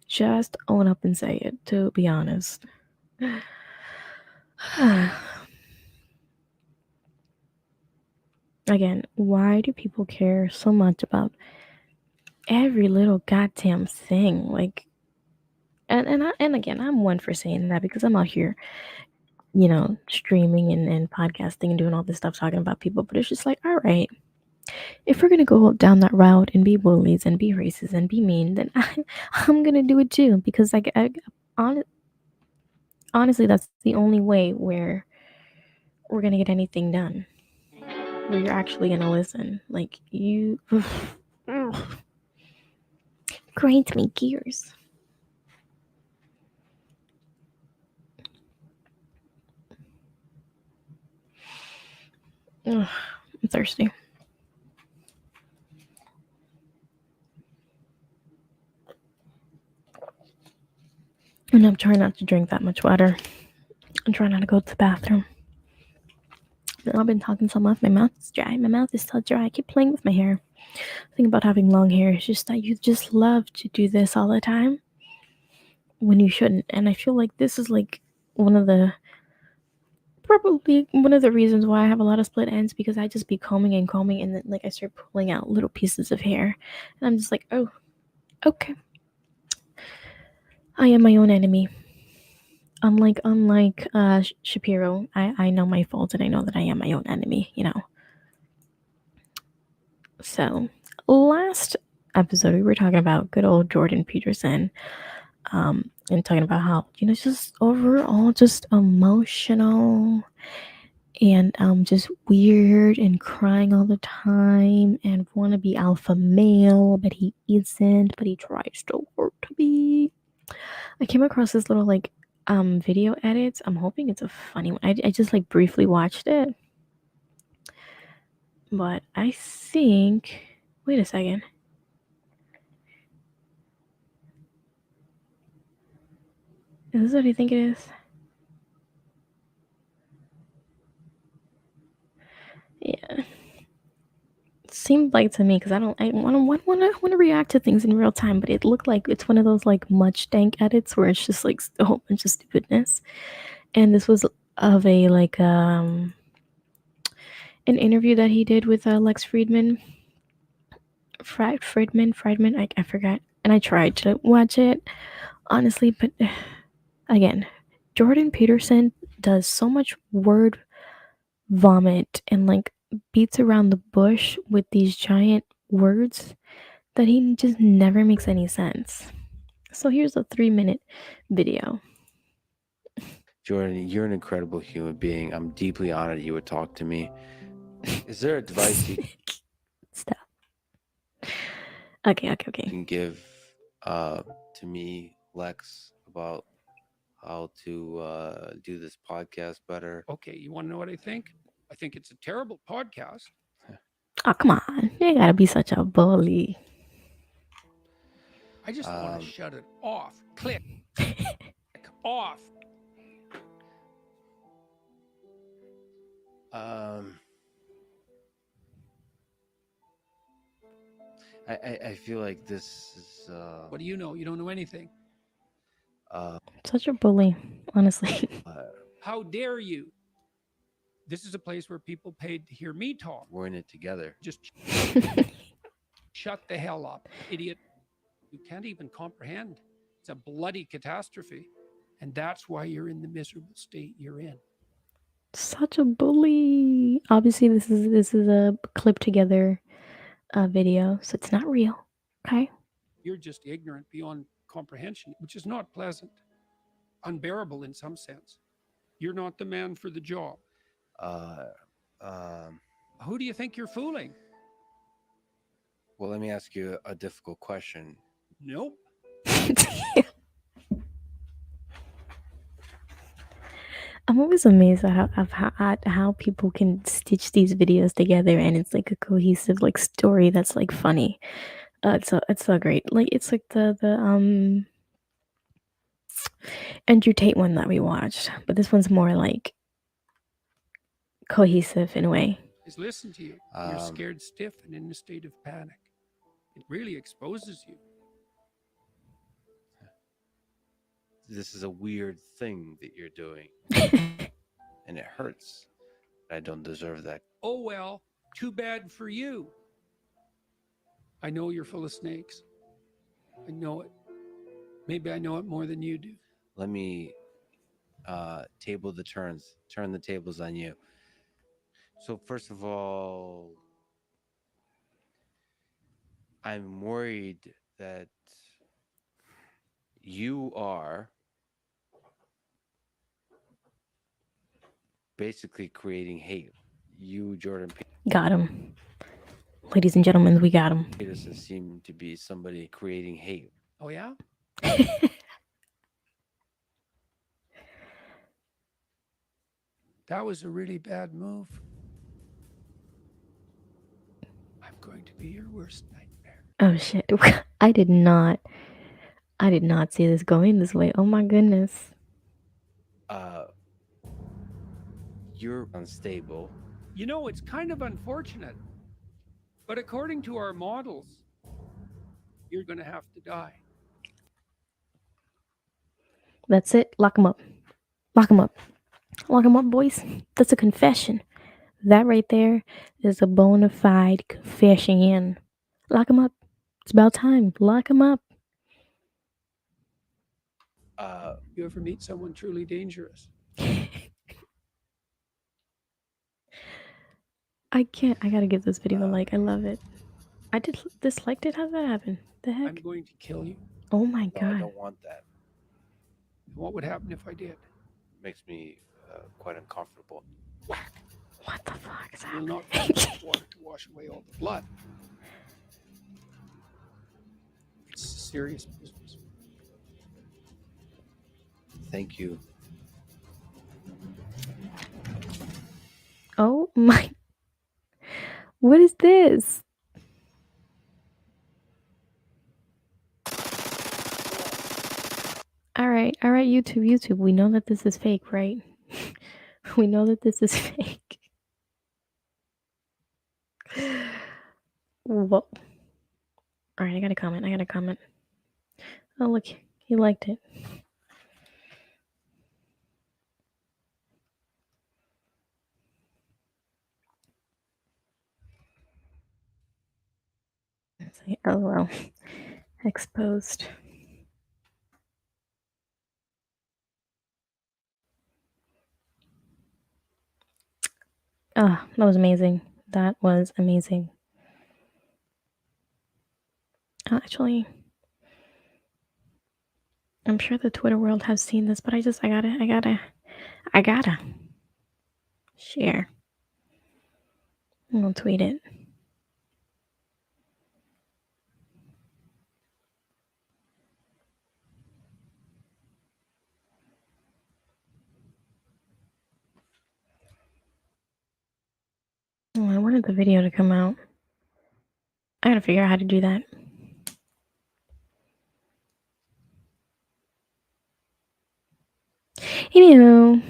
Just own up and say it. To be honest. Again, why do people care so much about every little goddamn thing? Like, and again, I'm one for saying that because I'm out here, you know, streaming and podcasting and doing all this stuff talking about people. But it's just like, all right, if we're gonna go down that route and be bullies and be racist and be mean, then I'm gonna do it too because like, hon- honestly, that's the only way where we're gonna get anything done. Where you're actually gonna listen, like you grind me gears. Ugh, I'm thirsty. And I'm trying not to drink that much water. I'm trying not to go to the bathroom. I've been talking so much, my mouth is dry. My mouth is still dry. I keep playing with my hair. The thing about having long hair is just that you just love to do this all the time when you shouldn't. And I feel like this is like one of the probably one of the reasons why I have a lot of split ends because I just be combing and then like I start pulling out little pieces of hair. And I'm just like, oh, okay. I am my own enemy. Unlike Shapiro, I know my faults and I know that I am my own enemy, you know. So last episode we were talking about good old Jordan Peterson, and talking about how, you know, just overall just emotional and just weird and crying all the time and want to be alpha male, but he isn't, but he tries so hard to be. I came across this little like video edits. I'm hoping it's a funny one. I just like briefly watched it, but I think Wait a second. Is this what I think it is? Yeah. Seemed like to me because I want to react to things in real time, but it looked like it's one of those like much dank edits where it's just like a whole bunch of stupidness. And this was of a like an interview that he did with Lex Friedman, Friedman. I forgot. And I tried to watch it honestly, but again, Jordan Peterson does so much word vomit and like beats around the bush with these giant words that he just never makes any sense. So here's a 3-minute video. Jordan, you're an incredible human being. I'm deeply honored you would talk to me. Is there advice you Stop. Okay. can give to me, Lex, about how to do this podcast better? Okay, you want to know what I think? I think it's a terrible podcast. Oh, come on. You gotta be such a bully. I just want to shut it off. Click. Off. I feel like this is What do you know? You don't know anything. Such a bully, honestly. How dare you? This is a place where people paid to hear me talk. we're in it together. Just shut the hell up, idiot. You can't even comprehend. It's a bloody catastrophe. And that's why you're in the miserable state you're in. Such a bully. Obviously, this is a clip together video, so it's not real. Okay. You're just ignorant beyond comprehension, which is not pleasant, unbearable in some sense. You're not the man for the job. Who do you think you're fooling? Well, let me ask you a difficult question. Nope. I'm always amazed at how people can stitch these videos together and it's like a cohesive like story that's like funny. It's so great. Like it's like the Andrew Tate one that we watched, but this one's more like cohesive in a way. Is listen to you. You're scared stiff and in a state of panic. It really exposes you. This is a weird thing that you're doing, and it hurts. I don't deserve that. Oh, well, too bad for you. I know you're full of snakes. I know it. Maybe I know it more than you do. Let me turn the tables on you. So first of all, I'm worried that you are basically creating hate. You, Jordan Got him. Ladies and gentlemen, we got him. Peterson seem to be somebody creating hate. Oh, yeah? That was a really bad move. I'm going to be your worst nightmare. Oh shit. I did not see this going this way. Oh my goodness. You're unstable. You know, it's kind of unfortunate. But according to our models, you're going to have to die. That's it. Lock him up. Lock him up. Lock him up, boys. That's a confession. That right there is a bona fide confession. Lock him up. It's about time. Lock him up. You ever meet someone truly dangerous? I can't. I gotta give this video a like. I love it. I did disliked it. How did that happen? The I'm heck? going to kill you. Oh my No, I god. don't want that. What would happen if I did? It makes me quite uncomfortable. Whack. What the fuck is You'll not happening? find water to wash away all the blood. It's serious business. Thank you. Oh my. What is this? All right, YouTube. We know that this is fake, right? We know that this is fake. Whoa. All right, I got a comment. Oh, look, he liked it. Say, oh well, exposed. Ah, that was amazing. That was amazing. Actually, I'm sure the Twitter world has seen this, but I gotta share. I'm gonna tweet it. Oh, I wanted the video to come out. I gotta figure out how to do that. Anywho,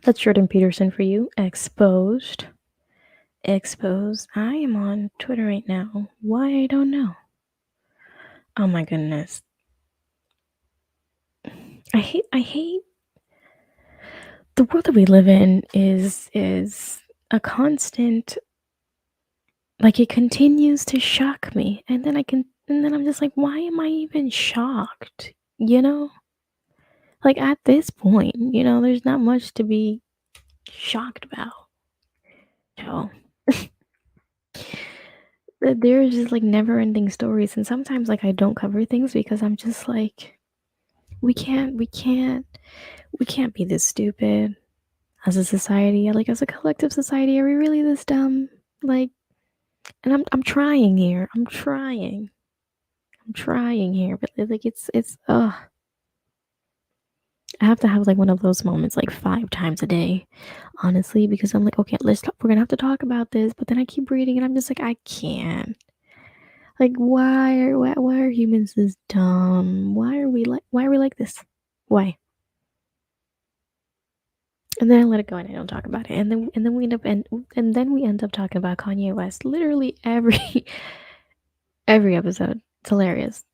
that's Jordan Peterson for you. Exposed. Exposed. I am on Twitter right now. Why, I don't know. Oh my goodness. I hate the world that we live in is a constant, like, it continues to shock me, and then I'm just like, why am I even shocked? You know? Like, at this point, there's not much to be shocked about. So there's just like never ending stories, and sometimes like I don't cover things because I'm just like, we can't be this stupid as a society, like as a collective society. Are we really this dumb? Like, and I'm trying here. I'm trying here, but like it's I have to have like one of those moments like 5 times a day, honestly, because I'm like, okay, we're gonna have to talk about this, but then I keep reading and I'm just like, I can't. Like, why are humans this dumb? Why are we like this? Why? And then I let it go and I don't talk about it. And then we end up talking about Kanye West literally every every episode. It's hilarious.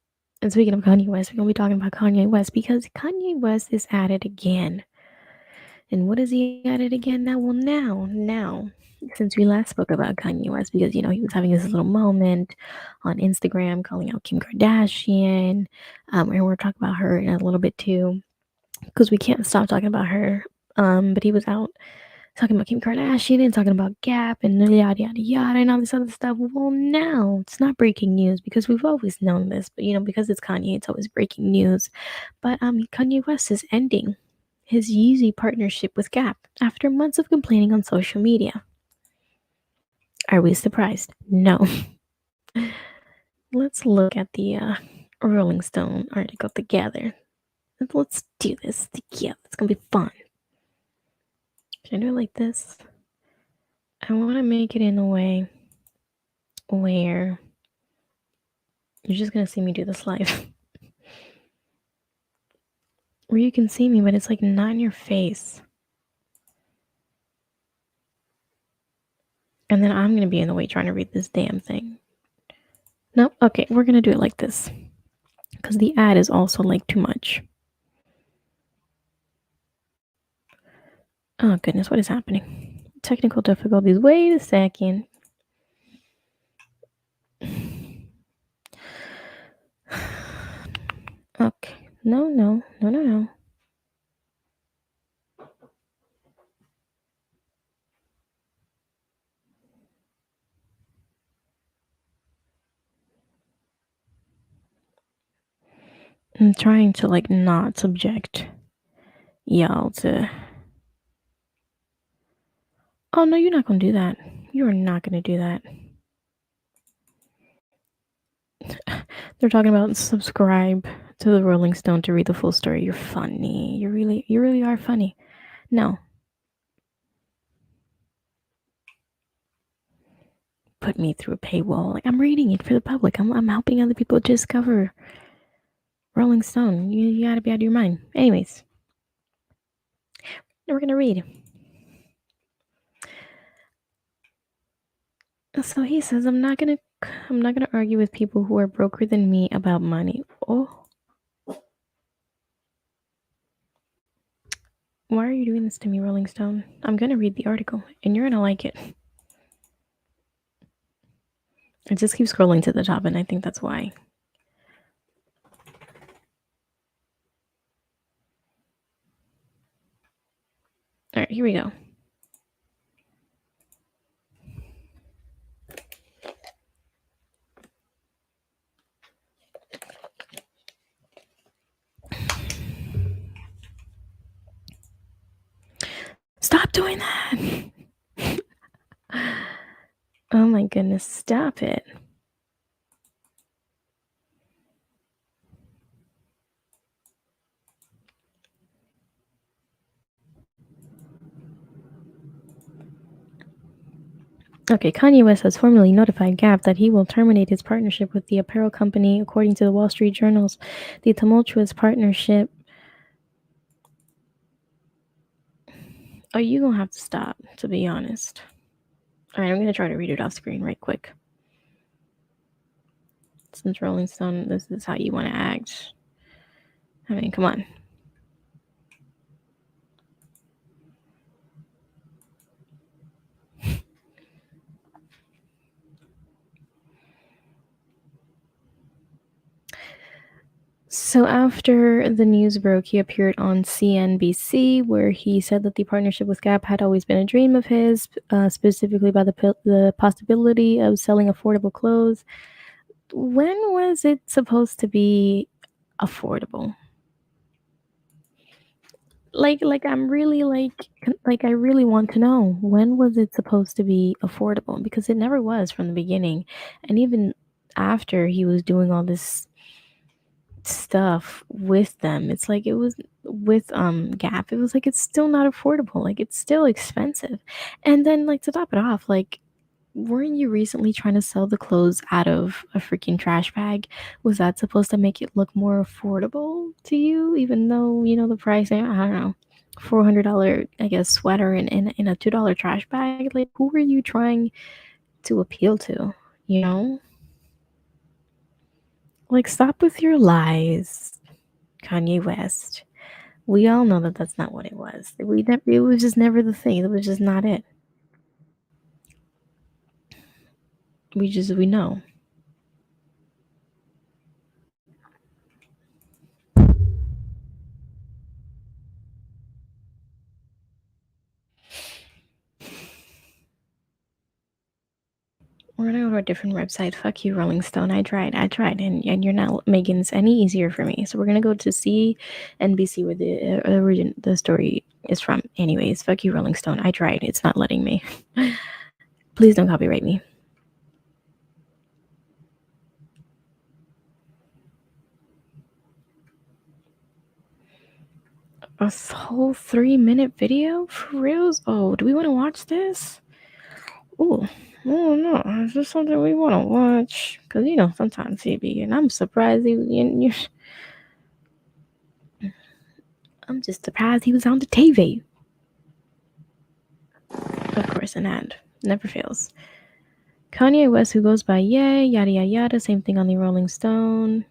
And speaking of Kanye West, we're gonna be talking about Kanye West because Kanye West is at it again. And what is he at it again now? Well, now, since we last spoke about Kanye West, because he was having this little moment on Instagram calling out Kim Kardashian, and we're talking about her in a little bit too, because we can't stop talking about her. But he was out talking about Kim Kardashian and talking about Gap and yada yada yada and all this other stuff. Well, now it's not breaking news because we've always known this, but because it's Kanye, it's always breaking news. But Kanye West is ending his Yeezy partnership with Gap after months of complaining on social media. Are we surprised? No. Let's look at the Rolling Stone article together. Let's do this together. It's gonna be fun. Should I do it like this? I want to make it in a way where you're just gonna see me do this live. Where you can see me, but it's like not in your face. And then I'm gonna be in the way trying to read this damn thing. No, okay, we're gonna do it like this. Because the ad is also like too much. Oh goodness, what is happening? Technical difficulties. Wait a second. Okay. No. I'm trying to like not subject y'all to. Oh no, you're not gonna do that. You are not gonna do that. They're talking about subscribe to the Rolling Stone to read the full story. You're funny. You really are funny. No. Put me through a paywall. Like, I'm reading it for the public. I'm helping other people discover Rolling Stone, you gotta be out of your mind. Anyways, we're gonna read. So he says, I'm not gonna argue with people who are broker than me about money. Oh, why are you doing this to me, Rolling Stone? I'm gonna read the article, and you're gonna like it. I just keep scrolling to the top, and I think that's why. All right, here we go. Stop doing that. Oh my goodness, stop it. Okay, Kanye West has formally notified Gap that he will terminate his partnership with the apparel company, according to the Wall Street Journal's. The tumultuous partnership. Oh, you gonna have to stop, to be honest. All right, I'm gonna try to read it off screen right quick. Since Rolling Stone, this is how you want to act. I mean, come on. So after the news broke, he appeared on CNBC, where he said that the partnership with Gap had always been a dream of his, specifically about the possibility of selling affordable clothes. When was it supposed to be affordable? Like I'm really like I really want to know, when was it supposed to be affordable? Because it never was from the beginning, and even after he was doing all this stuff with them, it's like it was with Gap, it was like it's still not affordable, like it's still expensive. And then, like, to top it off, like, weren't you recently trying to sell the clothes out of a freaking trash bag? Was that supposed to make it look more affordable to you, even though you know the price? I don't know, $400, I guess, sweater in a $2 trash bag. Like, who were you trying to appeal to, you know? Like, stop with your lies, Kanye West. We all know that that's not what it was. It was just never the thing. It was just not it. We know. We're gonna go to a different website. Fuck you, Rolling Stone. I tried, and you're not making this any easier for me. So we're gonna go to CNBC, where the story is from. Anyways, fuck you, Rolling Stone. I tried. It's not letting me. Please don't copyright me. A whole 3-minute video for reals? Oh, do we want to watch this? Ooh. Oh no, is this something we want to watch? Because, you know, sometimes he be, and I'm surprised I'm just surprised he was on the TV. Of course, an ad never fails. Kanye West, who goes by Ye, yada yada yada, same thing on the Rolling Stone.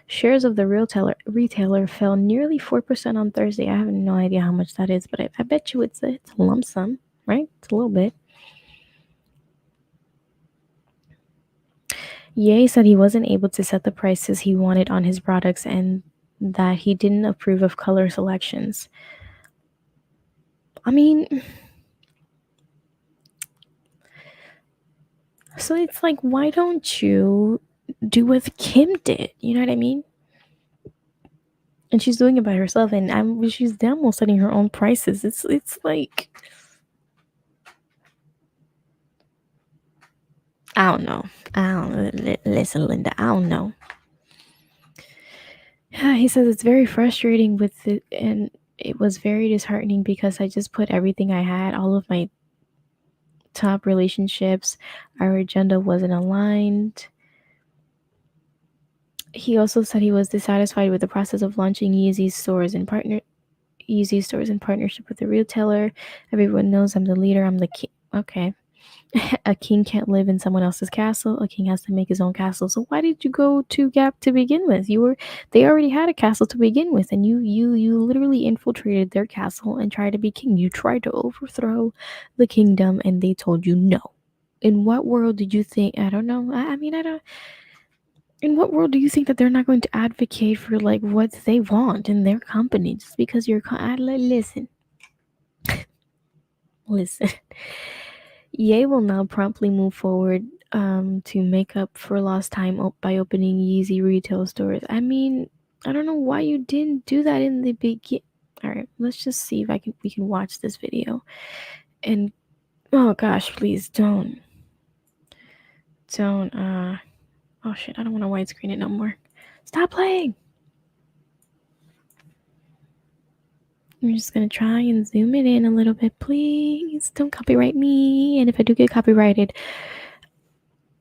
Shares of the retailer fell nearly 4% on Thursday. I have no idea how much that is, but I bet you it's a lump sum, right? It's a little bit. Ye said he wasn't able to set the prices he wanted on his products and that he didn't approve of color selections. I mean, so it's like, why don't you do what Kim did? You know what I mean? And she's doing it by herself, and she's damn well setting her own prices. It's like, I don't know. Listen, Linda, I don't know. He says it's very frustrating with it, and it was very disheartening because I just put everything I had, all of my top relationships, our agenda wasn't aligned. He also said he was dissatisfied with the process of launching Yeezy stores in partnership with the retailer. Everyone knows I'm the leader. I'm the king. Okay. A king can't live in someone else's castle. A king has to make his own castle. So why did you go to Gap to begin with? They already had a castle to begin with, and you literally infiltrated their castle and tried to be king. You tried to overthrow the kingdom, and they told you no. In what world did you think? I don't know. I mean, I don't. In what world do you think that they're not going to advocate for like what they want in their company just because you're? Listen, listen. Ye will now promptly move forward to make up for lost time by opening Yeezy retail stores. I mean, I don't know why you didn't do that in the beginning. All right, let's just see if we can watch this video. And oh gosh, please don't oh shit, I don't want to widescreen it no more. Stop playing. I'm just gonna try and zoom it in a little bit, please. Don't copyright me. And if I do get copyrighted,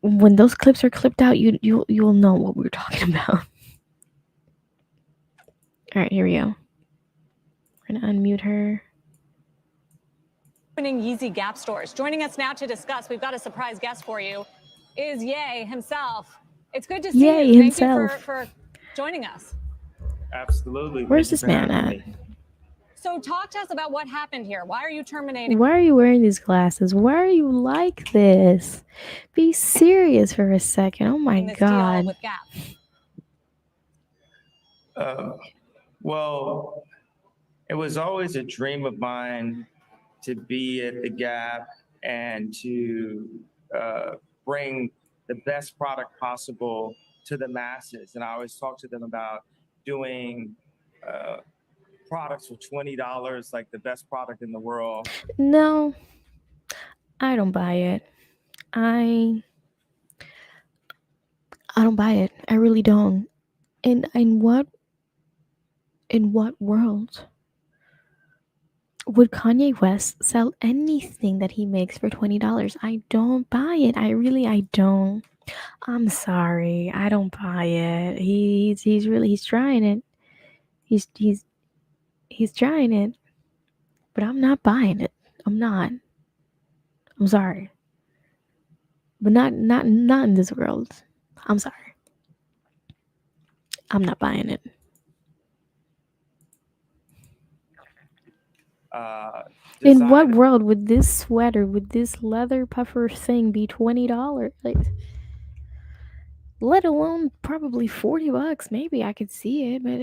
when those clips are clipped out, you'll know what we're talking about. All right, here we go. We're gonna unmute her. Opening Yeezy Gap stores. Joining us now to discuss, we've got a surprise guest for you, is Ye himself. It's good to see Ye you. Thank himself. you for joining us. Absolutely. Where's Thank you this for man having at? me. So talk to us about what happened here. Why are you terminating? Why are you wearing these glasses? Why are you like this? Be serious for a second. Oh my this deal god. with Gap? Well, it was always a dream of mine to be at the Gap and to bring the best product possible to the masses. And I always talk to them about doing products for $20, like the best product in the world. No, I don't buy it. I don't buy it. I really don't. In what world would Kanye West sell anything that he makes for $20? I don't buy it. I don't. I'm sorry. I don't buy it. He's trying it. He's trying it. But I'm not buying it. I'm not. I'm sorry. But not in this world. I'm sorry. I'm not buying it. In what world would this sweater with this leather puffer thing be $20? Like, let alone probably $40. Maybe I could see it, but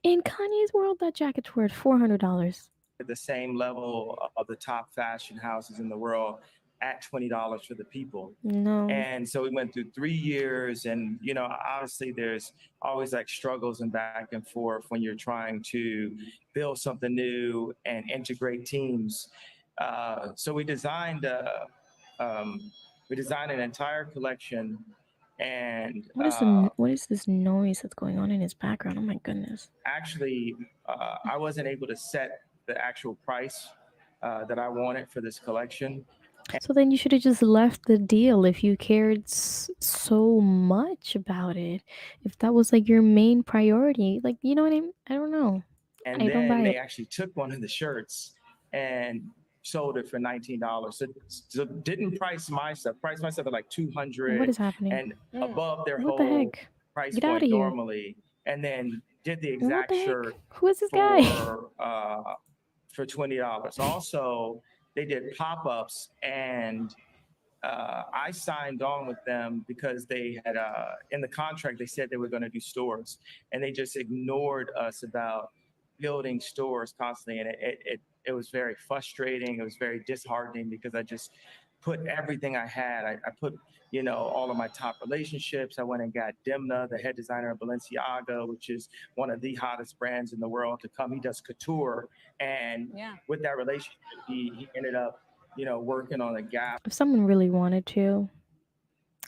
in Kanye's world, that jacket's worth $400. At the same level of the top fashion houses in the world at $20 for the people. No. And so we went through 3 years, and obviously there's always like struggles and back and forth when you're trying to build something new and integrate teams. So we designed an entire collection. And what is this noise that's going on in his background? Oh my goodness. actually, I wasn't able to set the actual price that I wanted for this collection. So then you should have just left the deal if you cared so much about it. If that was like your main priority, like, you know what I mean? I don't know. And I don't buy then they it. actually took one of the shirts and sold it for $19. So didn't price my stuff. Price my stuff at like $200. What is happening? And above their What the whole heck? price Get outta point here. normally. And then did the What exact the heck? shirt Who is this guy? for $20. Also, they did pop-ups, and I signed on with them because they had in the contract they said they were going to do stores, and they just ignored us about building stores constantly, and it was very frustrating. It was very disheartening because I just put everything I had. I put all of my top relationships. I went and got Demna, the head designer of Balenciaga, which is one of the hottest brands in the world, to come. He does couture, and with that relationship, he ended up working on a Gap. If someone really wanted to,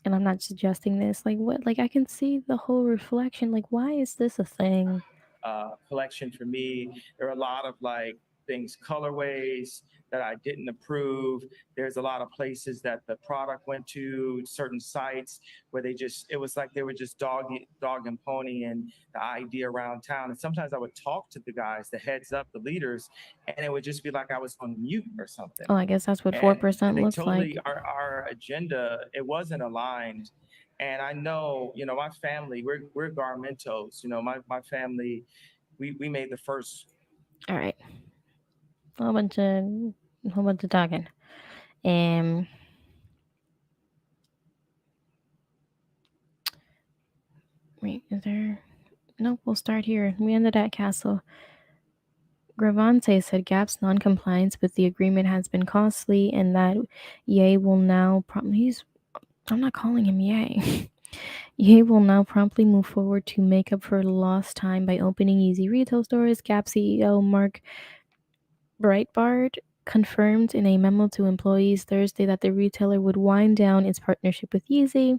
and I'm not suggesting this, like what? Like I can see the whole reflection. Like, why is this a thing? Collection for me, there are a lot of like things, colorways that I didn't approve. There's a lot of places that the product went to, certain sites where it was like they were just dog and pony and the idea around town. And sometimes I would talk to the guys, the heads up, the leaders, and it would just be like I was on mute or something. Oh, I guess that's what And 4% they looks totally, like. our agenda, it wasn't aligned. And I know, my family, we're Garmentos, my family, we made the first. All right. A whole bunch of talking. Wait, is there? Nope, we'll start here. We ended at Castle. Gravante said Gap's non-compliance with the agreement has been costly and that Ye will now I'm not calling him Ye. Ye will now promptly move forward to make up for lost time by opening Yeezy retail stores. Gap CEO Mark Breitbart confirmed in a memo to employees Thursday that the retailer would wind down its partnership with Yeezy.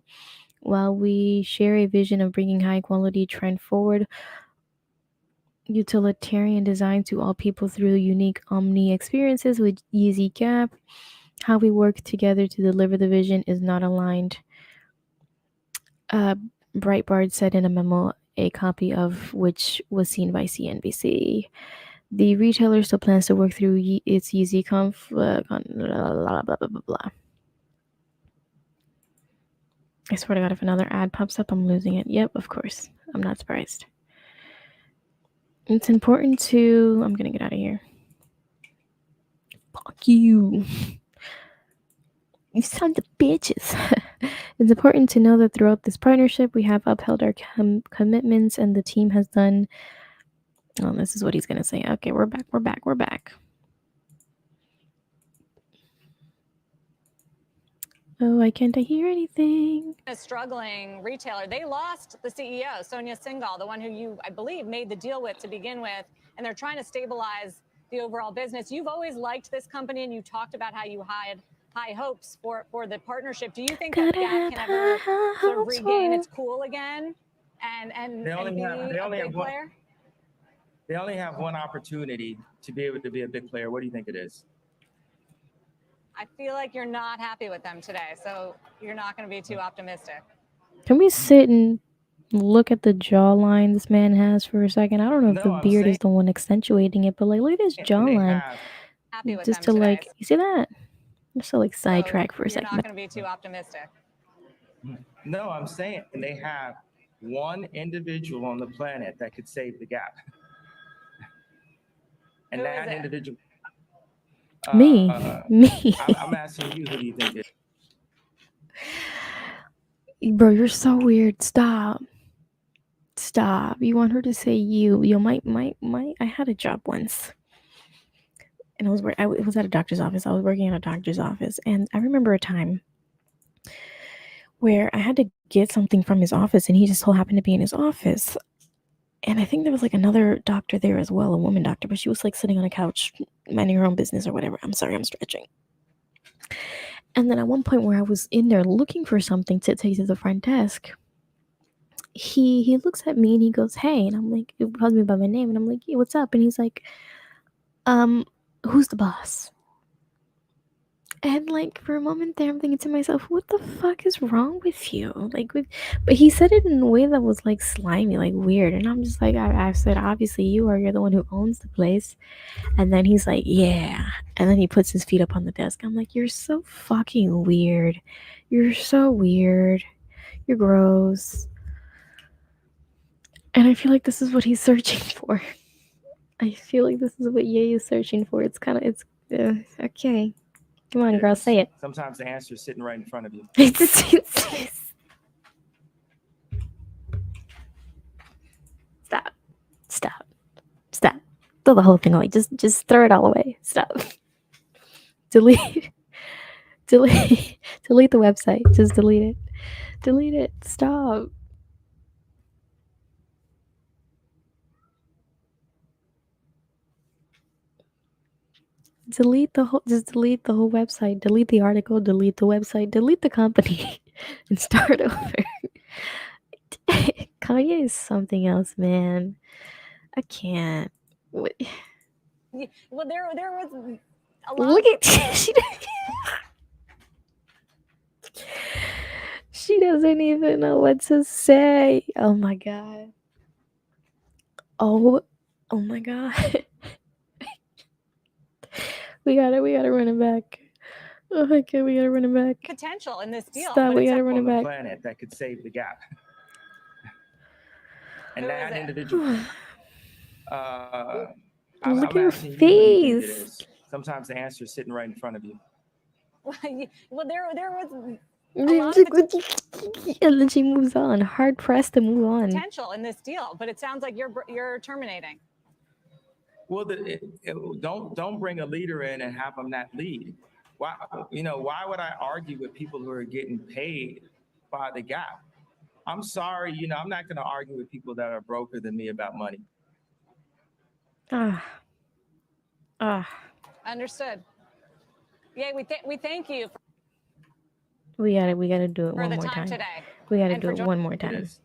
While we share a vision of bringing high-quality trend forward, utilitarian design to all people through unique omni experiences with Yeezy Gap, how we work together to deliver the vision is not aligned. Breitbart said in a memo, a copy of which was seen by CNBC. The retailer still plans to work through its Yeezy blah, blah, blah, blah, blah. I swear to God, if another ad pops up, I'm losing it. Yep, of course. I'm not surprised. It's important to... I'm going to get out of here. Fuck you. You sons of bitches. It's important to know that throughout this partnership, we have upheld our commitments and the team has done... Oh, this is what he's going to say. Okay, we're back. Oh, I can't hear anything. A struggling retailer. They lost the CEO, Sonia Singhal, the one who I believe, made the deal with to begin with, and they're trying to stabilize the overall business. You've always liked this company, and you talked about how you had high hopes for the partnership. Do you think that Gap can ever sort of regain its cool again and be a big player? They only have one opportunity to be able to be a big player. What do you think it is? I feel like you're not happy with them today, so you're not going to be too optimistic. Can we sit and look at the jawline this man has for a second? I don't know if the beard is the one accentuating it, but like, look at his jawline. Happy with Just them to today. like, you see that? Just to like sidetrack for a You're second. not going to be too optimistic. No, I'm saying they have one individual on the planet that could save the Gap. And Who that is it? individual. Me. I'm asking you, who do you think it is? Bro, you're so weird. Stop. You want her to say you. Yo, I had a job once. And it was at a doctor's office. I was working at a doctor's office. And I remember a time where I had to get something from his office and he just so happened to be in his office. And I think there was like another doctor there as well, a woman doctor, but she was like sitting on a couch minding her own business or whatever. I'm sorry, I'm stretching. And then at one point where I was in there looking for something to take to the front desk, he looks at me and he goes, "Hey," and I'm like, he calls me by my name and I'm like, "Hey, what's up?" And he's like, "Who's the boss?" And like for a moment there, I'm thinking to myself, "What the fuck is wrong with you?" But he said it in a way that was like slimy, like weird, and I'm just like, I said, "Obviously, you're the one who owns the place." And then he's like, "Yeah," and then he puts his feet up on the desk. I'm like, "You're so fucking weird. You're so weird. You're gross." And I feel like this is what he's searching for. I feel like this is what Ye is searching for. It's okay. Come on, girl, say it. Sometimes the answer is sitting right in front of you. Stop. Throw the whole thing away. Just throw it all away. Stop. Delete the website. Just delete it. Stop. Delete the whole website. Delete the article. Delete the website. Delete the company and start over. Kanye is something else, man. I can't. Well, there was a lot Look of at she doesn't even know what to say. Oh my god. Oh my god. we gotta run it back. Oh my god, we gotta run it back. potential in this deal. Stop, but we it's gotta run on it the back. planet that could save the gap. And Who that is it? individual, Look I'm at her asking you, who do you think it face. is? Sometimes the answer is sitting right in front of you. Well, there was And then she moves on. Hard pressed to move on. potential in this deal, but it sounds like you're terminating. Well, don't bring a leader in and have them not lead. Why would I argue with people who are getting paid by the gap? I'm sorry, I'm not going to argue with people that are broker than me about money. Understood. Yeah, we thank you We gotta do it for one the more time time. today. We gotta and do for it joining- one more It time. is.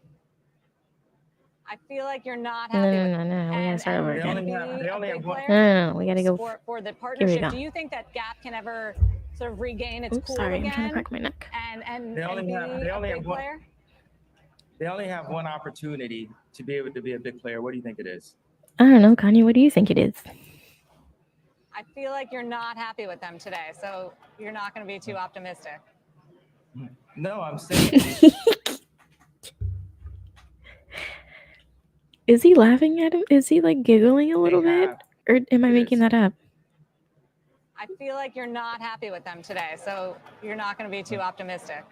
I feel like you're not No, happy no, with no, no. We gotta start over They again. only have- they only have one- No. We gotta go. For the Here we partnership. go. Do you think that Gap can ever sort of regain its Oops, cool sorry. again? I'm trying to crack my neck. And They only be have- they a only big have one- player? They only have one opportunity to be able to be a big player. What do you think it is? I don't know, Kanye. What do you think it is? I feel like you're not happy with them today, so you're not going to be too optimistic. No, I'm saying Is he laughing at him? Is he like giggling a little bit? have- Or am I it making is. that up? I feel like you're not happy with them today, so you're not going to be too optimistic.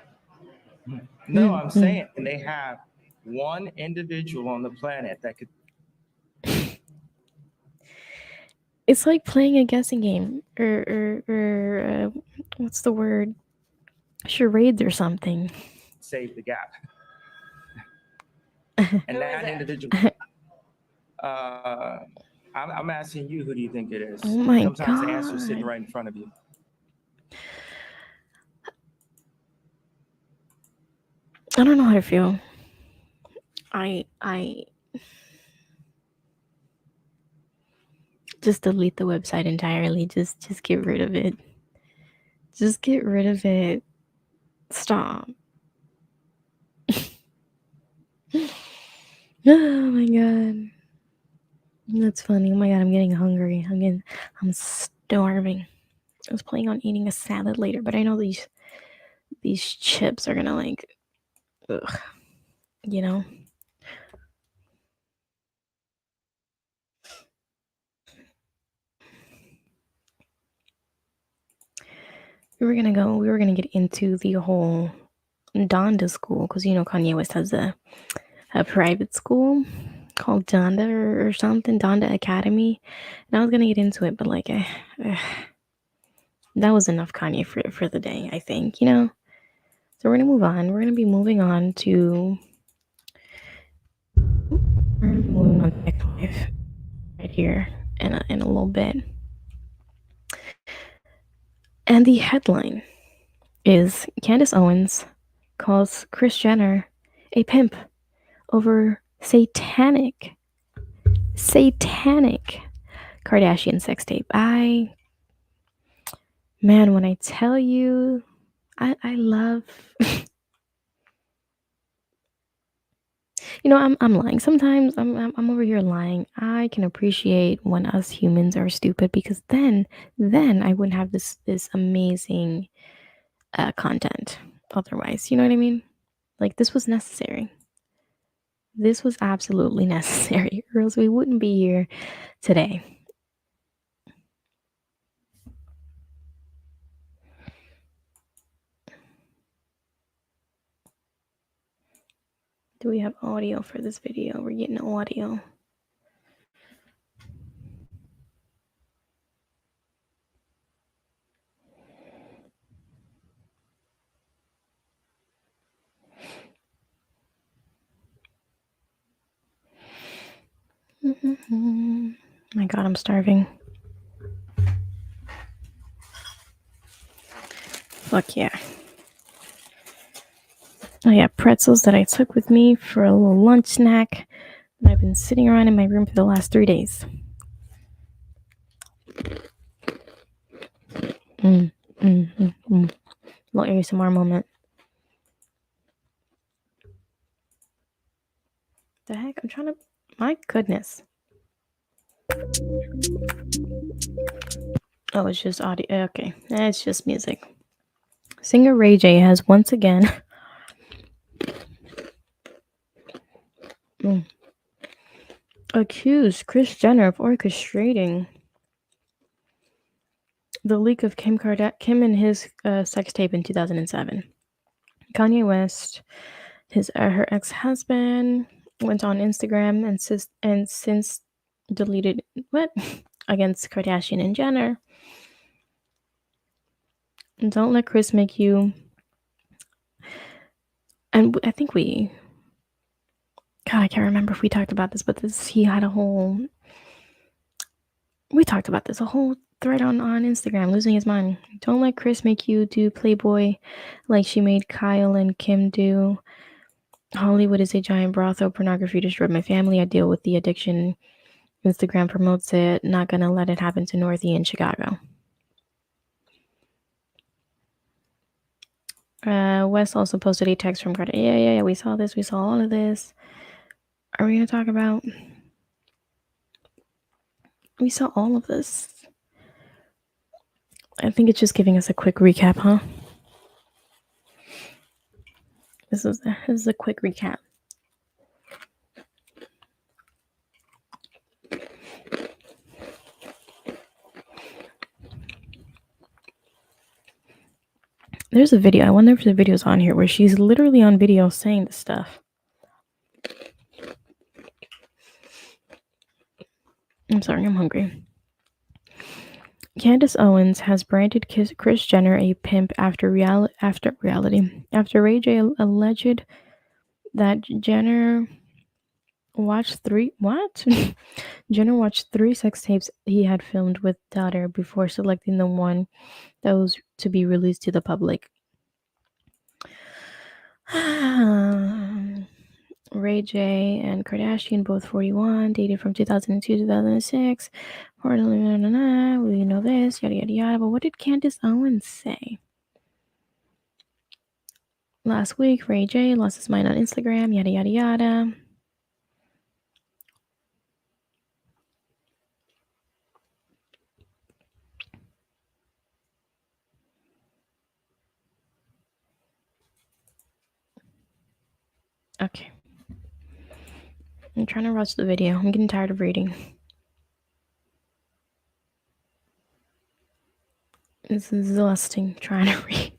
No, I'm saying they have one individual on the planet that could. It's like playing a guessing game, or what's the word? Charades or something. Save the gap. Who And that is it? individual. I'm asking you, who do you think it is? Oh my Sometimes the answer is sitting God. right in front of you. I don't know how to feel. I just delete the website entirely. Just get rid of it. Just get rid of it. Stop. Oh my god. That's funny. Oh my god, I'm getting hungry. I'm starving. I was planning on eating a salad later, but I know these chips are gonna like ugh, you know. We were gonna get into the whole Donda school, because Kanye West has a private school called Donda or something, Donda Academy, and I was gonna get into it, but like that was enough Kanye for the day, I think, So we're gonna move on. We're gonna be moving on to next life right here in a little bit. And the headline is Candace Owens calls Kris Jenner a pimp over satanic Kardashian sex tape. When I tell you, I love. I'm lying. Sometimes I'm over here lying. I can appreciate when us humans are stupid, because then I wouldn't have this amazing content otherwise. You know what I mean? Like, this was necessary. This was absolutely necessary, or else we wouldn't be here today. Do we have audio for this video? We're getting audio. My God, I'm starving. Fuck yeah. I got pretzels that I took with me for a little lunch snack, and I've been sitting around in my room for the last 3 days. Little ASMR moment. The heck? I'm trying to. My goodness. Oh, it's just audio. Okay, it's just music. Singer Ray J has once again accused Kris Jenner of orchestrating the leak of Kim and his sex tape in 2007. Kanye West, her ex-husband, went on Instagram and since deleted what against Kardashian and Jenner. Don't let Kris make you. And I think we. God, I can't remember if we talked about this, but he had a whole. We talked about this, a whole thread on Instagram, losing his mind. Don't let Kris make you do Playboy like she made Kyle and Kim do. Hollywood is a giant brothel. Pornography destroyed my family. I deal with the addiction. Instagram promotes it. Not gonna let it happen to Northie in Chicago. Wes also posted a text from Carter. Yeah. We saw this. We saw all of this. Are we gonna talk about? We saw all of this. I think it's just giving us a quick recap, huh? This is a quick recap. There's a video. I wonder if the video's on here where she's literally on video saying this stuff. I'm sorry, I'm hungry. Candace Owens has branded Kris Jenner a pimp after reality. After Ray J alleged that Jenner watched three sex tapes he had filmed with daughter before selecting the one that was to be released to the public. Ray J and Kardashian, both 41, dated from 2002 to 2006. We know this, yada yada yada. But what did Candace Owens say? Last week, Ray J lost his mind on Instagram, yada yada yada. Okay. I'm trying to watch the video. I'm getting tired of reading. It's exhausting trying to read.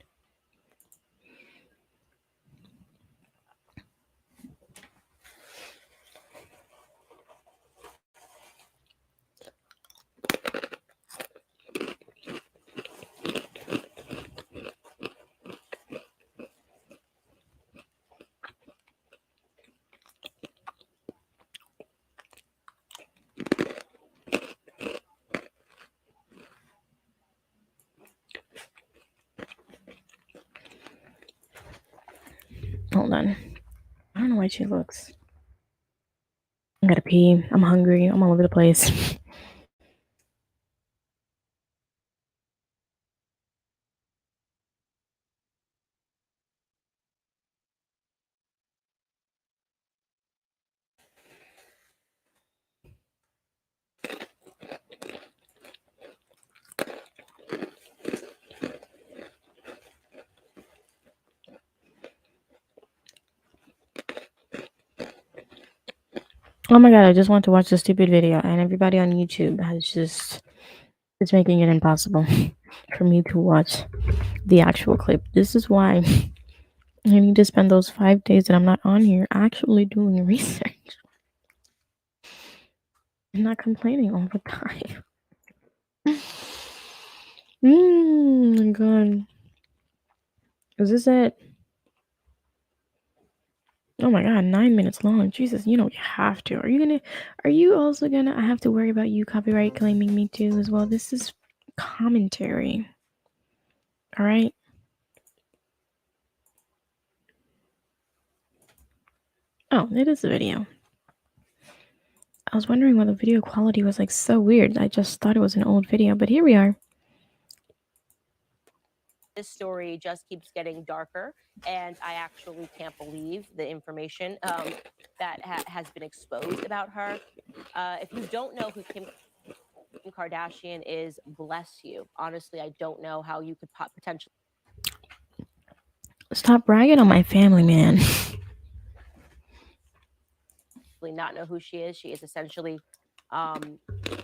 Hold on. I don't know why she looks. I gotta pee. I'm hungry. I'm all over the place. Oh my god, I just want to watch the stupid video, and everybody on YouTube it's making it impossible for me to watch the actual clip. This is why I need to spend those 5 days that I'm not on here actually doing research. I'm not complaining all the time. My god. Is this it? Oh my god, 9 minutes long. Jesus, you don't have to. Are you also gonna I have to worry about you copyright claiming me too as well? This is commentary. Alright? Oh, it is a video. I was wondering why the video quality was like so weird. I just thought it was an old video, but here we are. This story just keeps getting darker, and I actually can't believe the information that has been exposed about her. If you don't know who Kim Kardashian is, bless you. Honestly, I don't know how you could potentially Stop bragging on my family, man. not know who she is. She is essentially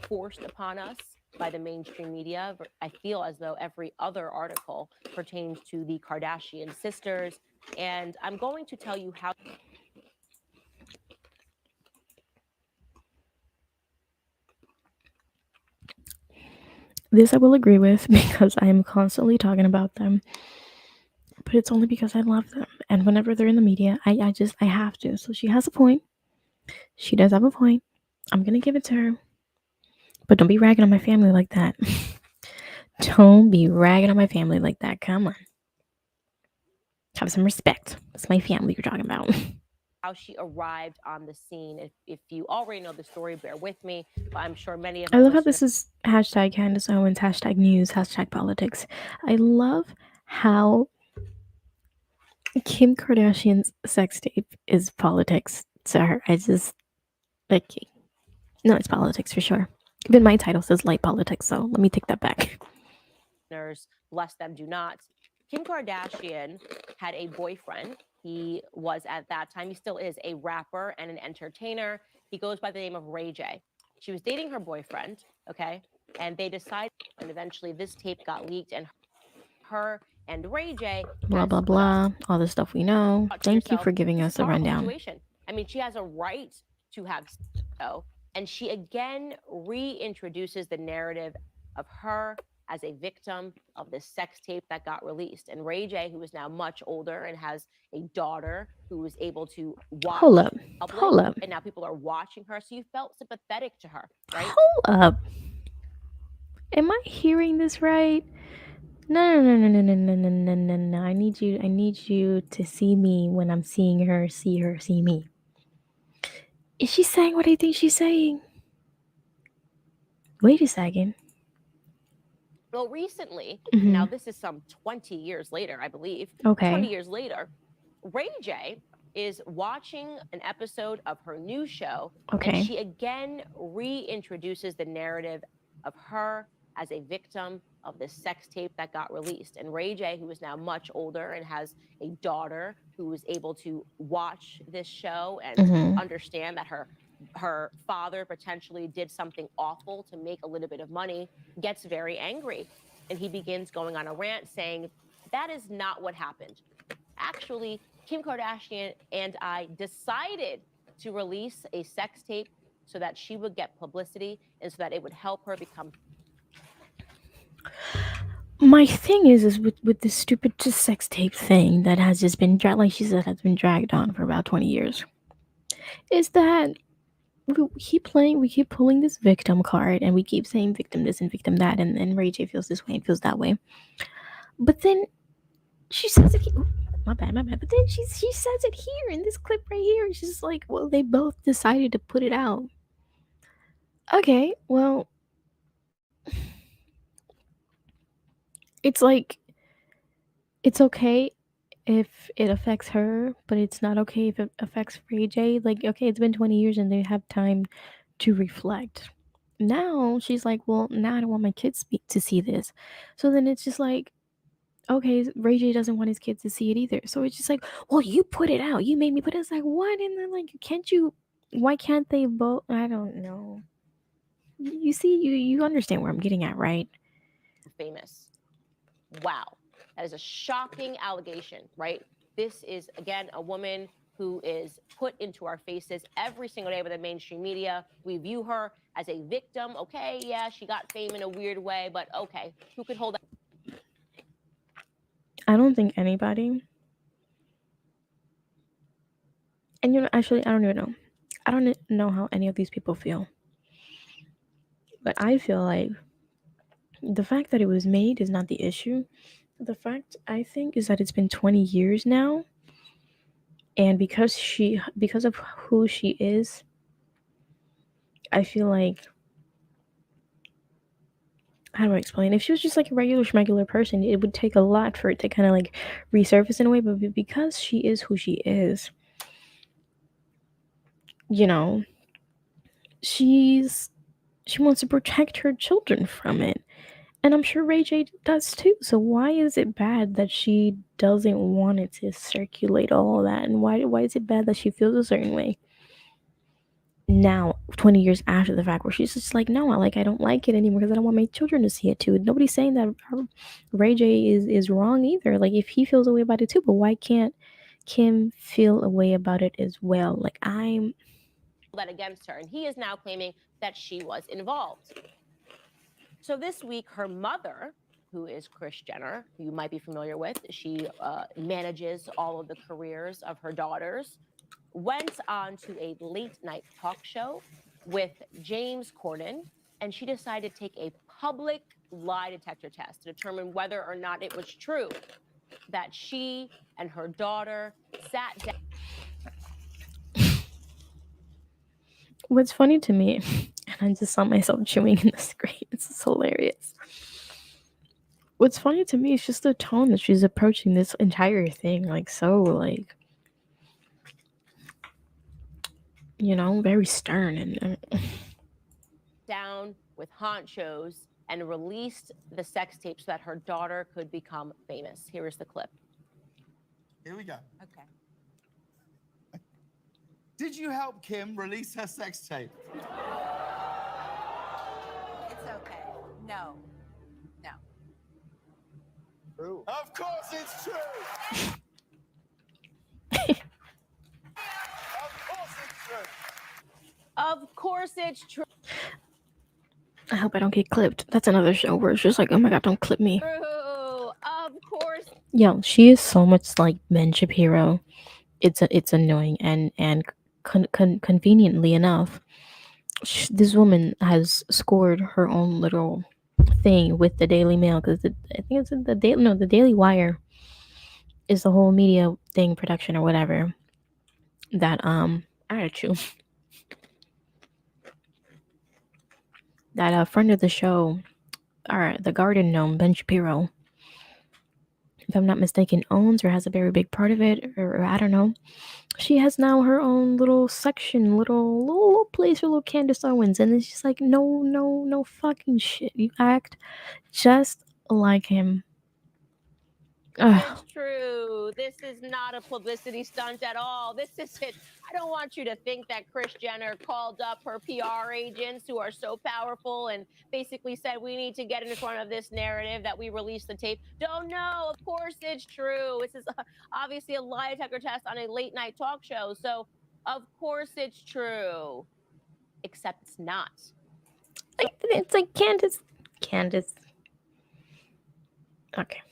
forced upon us by the mainstream media. I feel as though every other article pertains to the Kardashian sisters. And I'm going to tell you how. This I will agree with because I am constantly talking about them. But it's only because I love them. And whenever they're in the media, I have to. So she has a point. She does have a point. I'm going to give it to her. But don't be ragging on my family like that. Don't be ragging on my family like that. Come on. Have some respect. It's my family you're talking about. How she arrived on the scene. If you already know the story, bear with me. But I'm sure many of I love how this is hashtag Candace Owens, hashtag news, hashtag politics. I love how Kim Kardashian's sex tape is politics to her. I just like, no, it's politics for sure. Even my title says light politics, so let me take that back. Bless them, do not. Kim Kardashian had a boyfriend. He was at that time, he still is, a rapper and an entertainer. He goes by the name of Ray J. She was dating her boyfriend, okay? And they decided, and eventually this tape got leaked, and her and Ray J blah blah blah, all the stuff we know. Thank you for giving us a rundown. Situation. I mean, she has a right to have so, and she again reintroduces the narrative of her as a victim of the sex tape that got released. And Ray J, who is now much older and has a daughter who was able to watch. Hold up. And now people are watching her. So you felt sympathetic to her, right? Hold up. Am I hearing this right? No. I need you to see me when I'm seeing her, see me. Is she saying what I think she's saying? Wait a second. Well, recently, now this is some 20 years later, I believe. Okay. 20 years later, Ray J is watching an episode of her new show. Okay. And she again reintroduces the narrative of her as a victim of the sex tape that got released. And Ray J, who is now much older and has a daughter who was able to watch this show and understand that her father potentially did something awful to make a little bit of money, gets very angry. And he begins going on a rant saying, that is not what happened. Actually, Kim Kardashian and I decided to release a sex tape so that she would get publicity and so that it would help her become. My thing is with this stupid just sex tape thing that has just been, like she said, has been dragged on for about 20 years, is that we keep pulling this victim card and we keep saying victim this and victim that, and then Ray J feels this way and feels that way. But then she says it. My bad. But then she says it here in this clip right here. She's like, well, they both decided to put it out. Okay, well, it's like, it's okay if it affects her, but it's not okay if it affects Ray J. Like, okay, it's been 20 years and they have time to reflect. Now she's like, well, now I don't want my kids to see this. So then it's just like, okay, Ray J doesn't want his kids to see it either. So it's just like, well, you put it out. You made me put it. It's like, what? And then like, why can't they both? I don't know. You see, you understand where I'm getting at, right? Famous. Wow. That is a shocking allegation, right? This is, again, a woman who is put into our faces every single day by the mainstream media. We view her as a victim. Okay, yeah, she got fame in a weird way, but okay, who could hold that? I don't think anybody. And you know, actually, I don't even know. I don't know how any of these people feel. But I feel like the fact that it was made is not the issue. The fact, I think, is that it's been 20 years now. And because of who she is, I feel like how do I explain? If she was just like a regular schmegular person, it would take a lot for it to kind of like resurface in a way. But because she is who she is, you know, she wants to protect her children from it. And I'm sure Ray J does too. So why is it bad that she doesn't want it to circulate all that? And why is it bad that she feels a certain way? Now, 20 years after the fact, where she's just like, no, I don't like it anymore because I don't want my children to see it too. Nobody's saying that Ray J is wrong either. Like, if he feels a way about it too, but why can't Kim feel a way about it as well? Like, I'm that against her, and he is now claiming that she was involved. So this week, her mother, who is Kris Jenner, who you might be familiar with, she manages all of the careers of her daughters, went on to a late night talk show with James Corden, and she decided to take a public lie detector test to determine whether or not it was true that she and her daughter sat down. What's funny to me, and I just saw myself chewing in the screen. This is hilarious. What's funny to me is just the tone that she's approaching this entire thing, like so, like, very stern and. Down with honchos and released the sex tape so that her daughter could become famous. Here is the clip. Here we go. Okay. Did you help Kim release her sex tape? It's okay. No. No. True. Of course it's true. Of course it's true. Of course it's true. I hope I don't get clipped. That's another show where it's just like, oh my god, don't clip me. Of course. Yo, she is so much like Ben Shapiro. It's annoying and conveniently enough, this woman has scored her own little thing with the Daily Mail because I think it's the Daily Wire is the whole media thing production or whatever that I had to that a friend of the show, or the Garden Gnome, Ben Shapiro, if I'm not mistaken, owns or has a very big part of it, or I don't know. She has now her own little section, little place for little Candace Owens, and it's just like, no fucking shit. You act just like him. It's true. This is not a publicity stunt at all. This is it. I don't want you to think that Kris Jenner called up her PR agents who are so powerful and basically said, we need to get in front of this narrative that we released the tape. Don't know. Of course it's true. This is obviously a lie detector test on a late night talk show. So of course it's true. Except it's not. It's like Candace. Okay.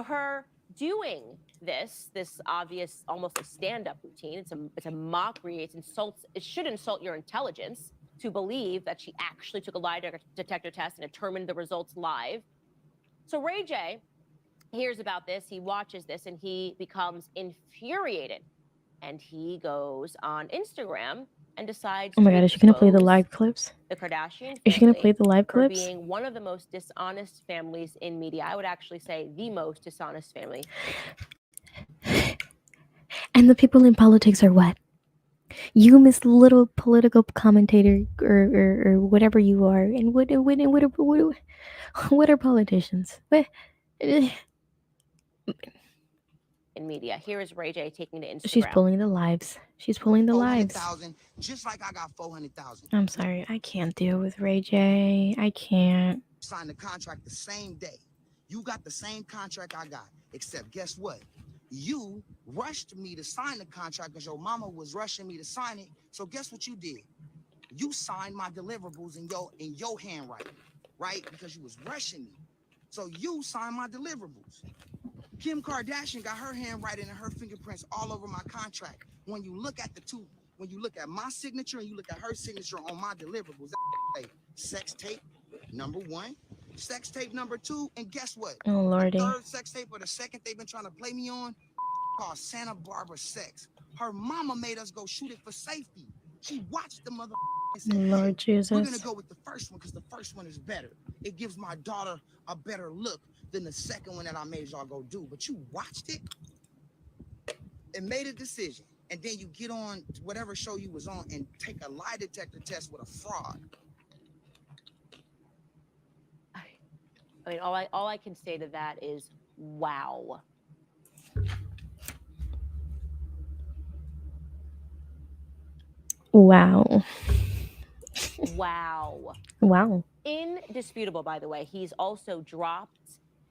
Her doing this obvious, almost a stand-up routine. It's a mockery. It should insult your intelligence to believe that she actually took a lie detector test and determined the results live. So Ray J hears about this, he watches this, and he becomes infuriated. And he goes on Instagram and decides. Oh my god, is she gonna play the live clips? The Kardashian is she gonna play the live clips? For being one of the most dishonest families in media. I would actually say the most dishonest family. And the people in politics are what? You, Miss Little political commentator, or whatever you are, and what are politicians? In media. Here is Ray J taking to Instagram. She's pulling the lives. Just like I got 400,000. I'm sorry, I can't deal with Ray J. I can't. Signed the contract the same day. You got the same contract I got, except guess what? You rushed me to sign the contract because your mama was rushing me to sign it. So guess what you did? You signed my deliverables in your handwriting, right? Because you was rushing me. So you signed my deliverables. Kim Kardashian got her handwriting and her fingerprints all over my contract. When you look at my signature and you look at her signature on my deliverables, sex tape number 1, sex tape number 2, and guess what? Oh lordy. The third sex tape, or the second they've been trying to play me on, called Santa Barbara Sex. Her mama made us go shoot it for safety. She watched the mother and said, Lord hey, Jesus. we're gonna go with the first one because the first one is better. It gives my daughter a better look than the second one that I made y'all go do. But you watched it and made a decision. And then you get on whatever show you was on and take a lie detector test with a fraud. I mean, all I can say to that is, wow. Wow. Wow. Wow. Indisputable, by the way. He's also dropped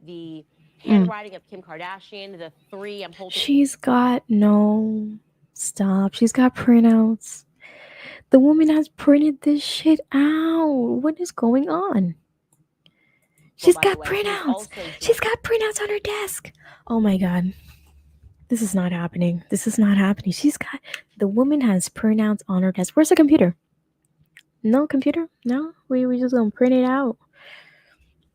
the Mm. handwriting of Kim Kardashian, the three I'm holding. She's got no. Stop. She's got printouts. The woman has printed this shit out. What is going on? She's By the got way, he's printouts. also She's got printouts on her desk. Oh my god. This is not happening. This is not happening. The woman has printouts on her desk. Where's the computer? No computer? No? We just gonna print it out.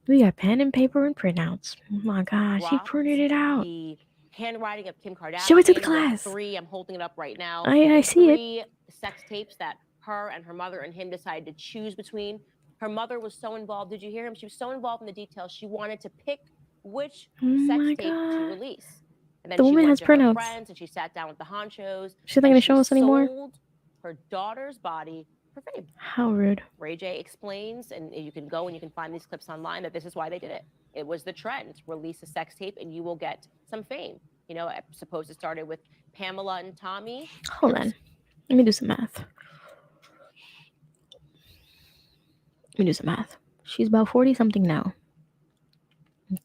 We got pen and paper and printouts. Oh my god, she dropped printed it out. the handwriting of Kim Kardashian. Show it to the class. Three, I'm holding it up right now. I see it. Three sex tapes that her and her mother and him decided to choose between. Her mother was so involved. Did you hear him? She was so involved in the details. She wanted to pick which sex my tape to God. release. And then The she woman went has to her printouts. friends and she sat down with the honchos. She's not and gonna she show us anymore? sold her daughter's body for fame. How rude. Ray J explains, and you can go and you can find these clips online, that this is why they did it. It was the trend. Release a sex tape and you will get some fame. You know, I suppose it started with Pamela and Tommy. Hold on. Let me do some math. She's about 40 something now.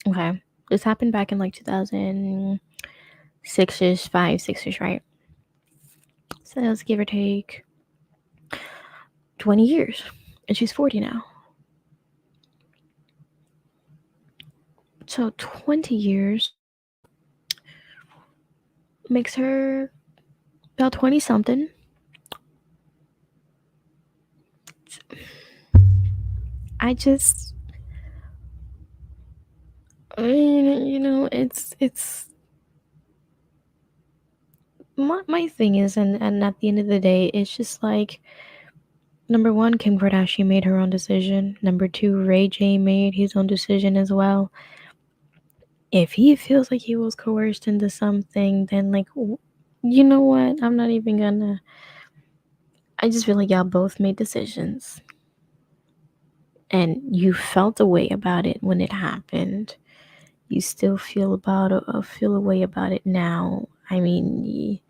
Okay. This happened back in like 2006-ish, 5, 6-ish, right? So let's give or take 20 years. And she's 40 now. So 20 years makes her about 20 something. I just, you know, it's my thing is, and at the end of the day, it's just like, number one, Kim Kardashian made her own decision. Number two, Ray J made his own decision as well. If he feels like he was coerced into something, then like, you know what? I'm not even gonna. I just feel like y'all both made decisions, and you felt a way about it when it happened. You still feel a way about it now. I mean,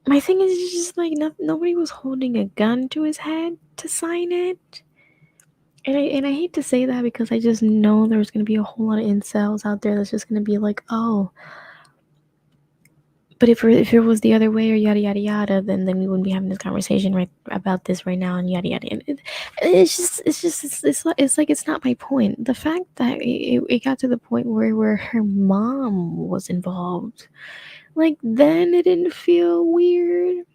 my thing is just like nobody was holding a gun to his head to sign it. And I hate to say that because I just know there's gonna be a whole lot of incels out there that's just gonna be like, oh, but if it was the other way or yada yada yada, then we wouldn't be having this conversation right about this right now and yada yada. And it's like it's not my point. The fact that it got to the point where her mom was involved, like then it didn't feel weird.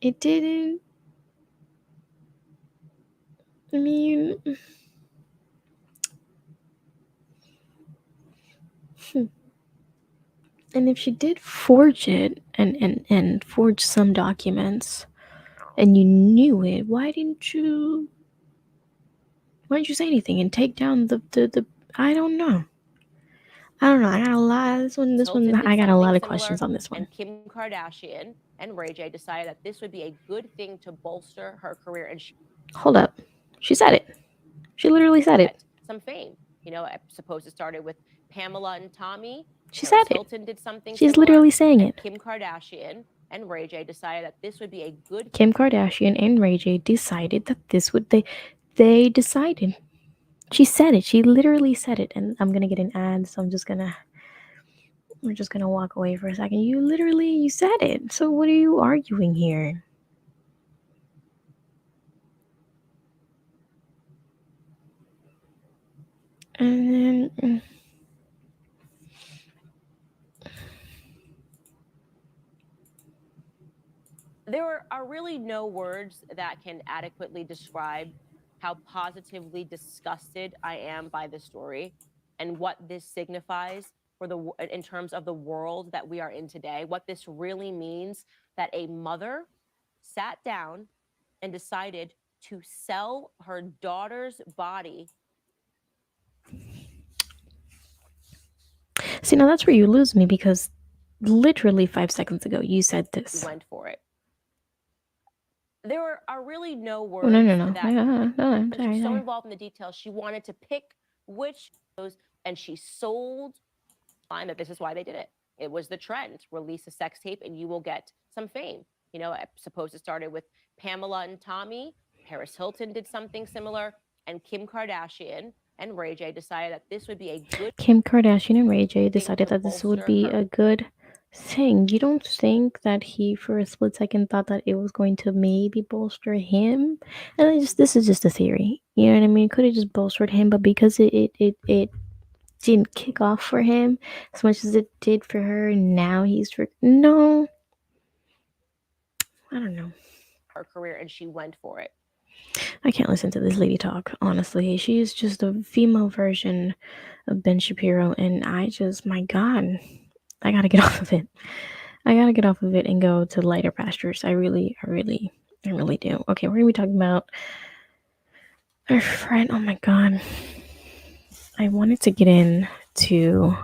It didn't. I mean. And if she did forge it and forge some documents and you knew it, why didn't you say anything and take down the I don't know. I got a lot. I got a lot of questions on this one. And Kim Kardashian and Ray J decided that this would be a good thing to bolster her career. And hold up. She said it. She literally said it. Some fame. You know, I suppose it started with Pamela and Tommy. She said it. Hilton did something She's similar, literally saying it. Kim Kardashian and Ray J decided that this would be a good. Kim Kardashian and Ray J decided that this would they decided. She said it. She literally said it. And I'm gonna get an ad, so we're just gonna walk away for a second. You said it. So what are you arguing here? And then there are really no words that can adequately describe how positively disgusted I am by this story and what this signifies for in terms of the world that we are in today. What this really means, that a mother sat down and decided to sell her daughter's body. See, now that's where you lose me because literally 5 seconds ago you said He this. went for it. There are really no Oh, words no. that I'm she was so sorry. involved in the details. She wanted to pick which those, and she sold line that this is why they did it. It was the trend. Release a sex tape and you will get some fame. You know, I suppose it started with Pamela and Tommy. Paris Hilton did something similar, and Kim Kardashian and Ray J decided that this would be a good Kim Kardashian and Ray J thing decided to that this would bolster be her. a good thing. You don't think that he, for a split second, thought that it was going to maybe bolster him? And this is just a theory. You know what I mean? It could have just bolstered him, but because it didn't kick off for him as much as it did for her, now he's for no. I don't know. Her career, and she went for it. I can't listen to this lady talk, honestly. She is just a female version of Ben Shapiro, and my God, I gotta get off of it. I gotta get off of it and go to lighter pastures. I really do. Okay, we're gonna be talking about our friend. Oh my God. I wanted to get into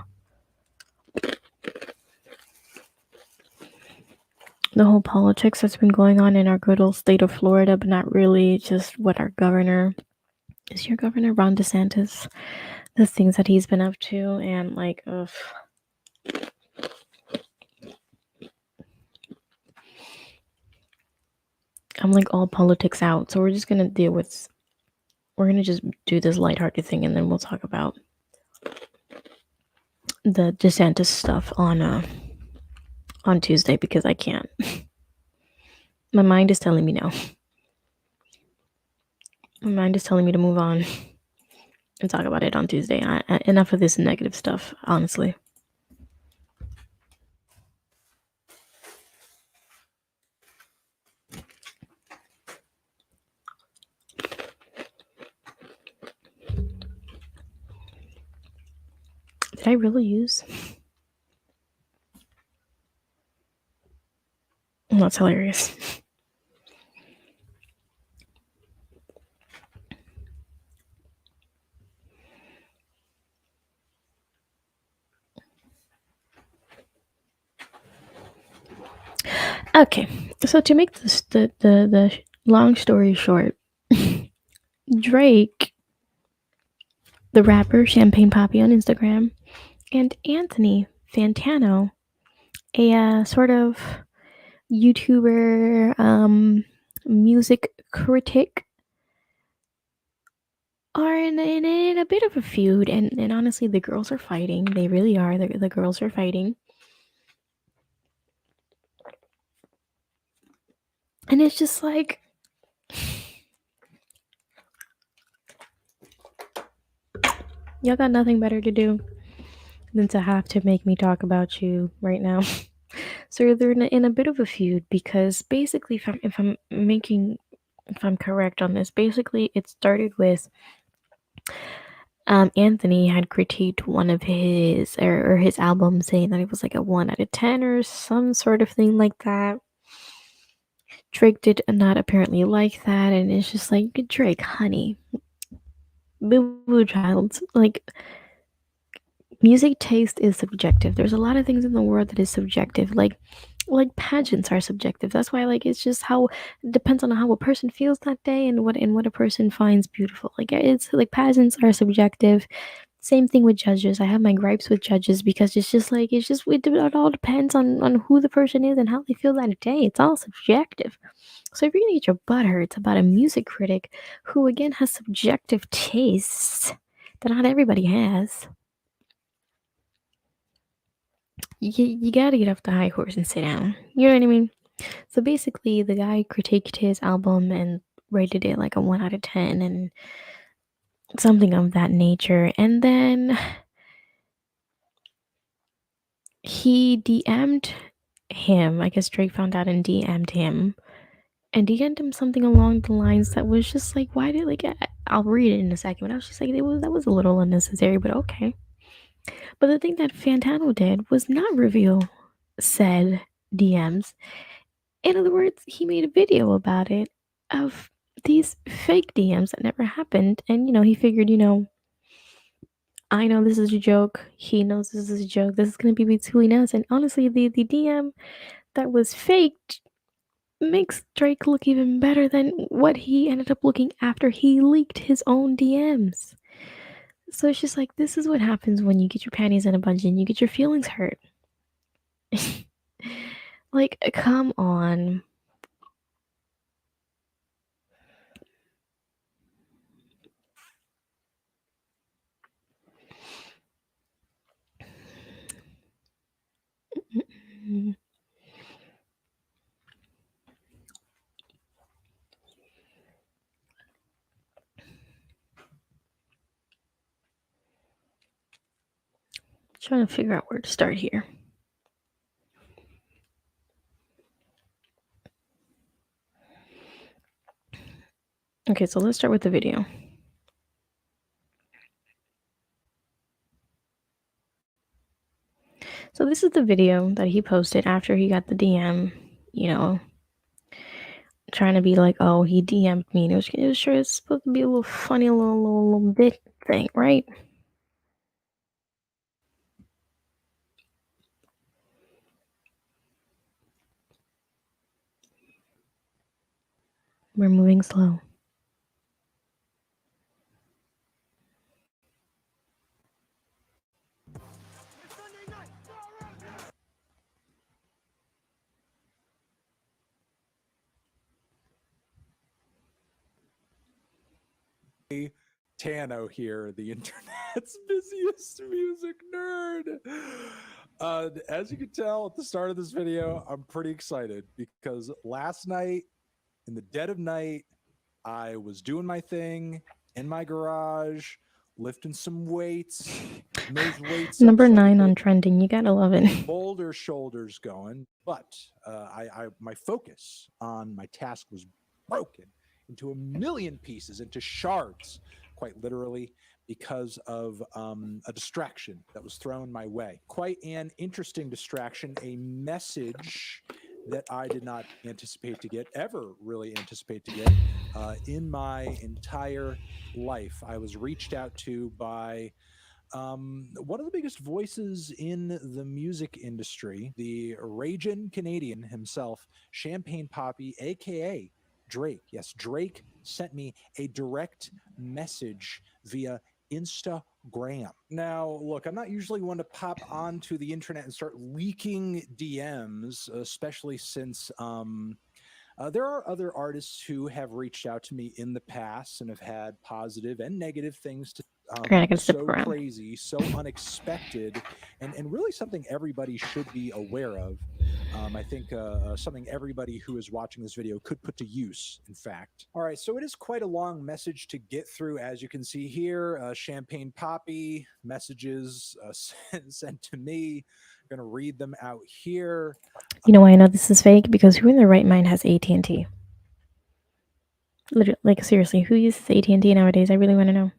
the whole politics that's been going on in our good old state of Florida, but not really just what our governor is. Your governor Ron DeSantis, the things that he's been up to, and like, ugh. I'm like all politics out, so we're just gonna just do this lighthearted thing, and then we'll talk about the DeSantis stuff on Tuesday because I can't. My mind is telling me no. My mind is telling me to move on and talk about it on Tuesday. Enough of this negative stuff, honestly. Did I really use? That's hilarious. Okay, so to make this the long story short, Drake, the rapper Champagne Poppy on Instagram, and Anthony Fantano, a sort of YouTuber, music critic, are in a bit of a feud, and honestly, the girls are fighting. They really are. The girls are fighting. And it's just like, y'all got nothing better to do than to have to make me talk about you right now. So they're in a bit of a feud because basically, if I'm correct on this, basically it started with Anthony had critiqued one of his or his album, saying that it was like a 1 out of 10 or some sort of thing like that. Drake did not apparently like that, and it's just like, Drake, honey, boo boo child, like, music taste is subjective. There's a lot of things in the world that is subjective, like pageants are subjective. That's why, like, it's just how it depends on how a person feels that day and what a person finds beautiful. Like, it's like pageants are subjective. Same thing with judges. I have my gripes with judges because it all depends on who the person is and how they feel that day. It's all subjective. So if you're gonna get your butt hurt about a music critic who again has subjective tastes that not everybody has, you gotta get off the high horse and sit down. You know what I mean? So basically, the guy critiqued his album and rated it like a 1 out of 10 and something of that nature. And then he DM'd him. I guess Drake found out and DM'd him. And DM'd him something along the lines that was just like, why did, like, I'll read it in a second, but I was just like, that was a little unnecessary, but okay. But the thing that Fantano did was not reveal said DMs. In other words, he made a video about it of these fake DMs that never happened. And, he figured, I know this is a joke. He knows this is a joke. This is going to be between us. And honestly, the DM that was faked makes Drake look even better than what he ended up looking after he leaked his own DMs. So it's just like, this is what happens when you get your panties in a bunch and you get your feelings hurt. Like, come on. Trying to figure out where to start here. Okay, so let's start with the video. So this is the video that he posted after he got the DM, trying to be like, oh, he DM'd me. And it was sure it's supposed to be a little funny little bit thing, right? We're moving slow. Tano here, the internet's busiest music nerd. As you can tell at the start of this video, I'm pretty excited because last night, in the dead of night, I was doing my thing in my garage, lifting some weights. And those weights Number 9 on trending. You gotta love it. boulder shoulders going, but my focus on my task was broken into a million pieces, into shards, quite literally, because of a distraction that was thrown my way. Quite an interesting distraction, a message that I did not anticipate to get, ever really anticipate to get in my entire life. I was reached out to by one of the biggest voices in the music industry, the raging Canadian himself, Champagne Poppy, aka Drake. Yes, Drake sent me a direct message via Instagram. Now, look, I'm not usually one to pop onto the internet and start leaking DMs, especially since there are other artists who have reached out to me in the past and have had positive and negative things to so crazy, so unexpected, and really something everybody should be aware of. I think something everybody who is watching this video could put to use, in fact. All right, so it is quite a long message to get through, as you can see here. Champagne Poppy messages sent to me. I'm going to read them out here. You know why I know this is fake? Because who in their right mind has AT&T? Literally, like, seriously, who uses AT&T nowadays? I really want to know.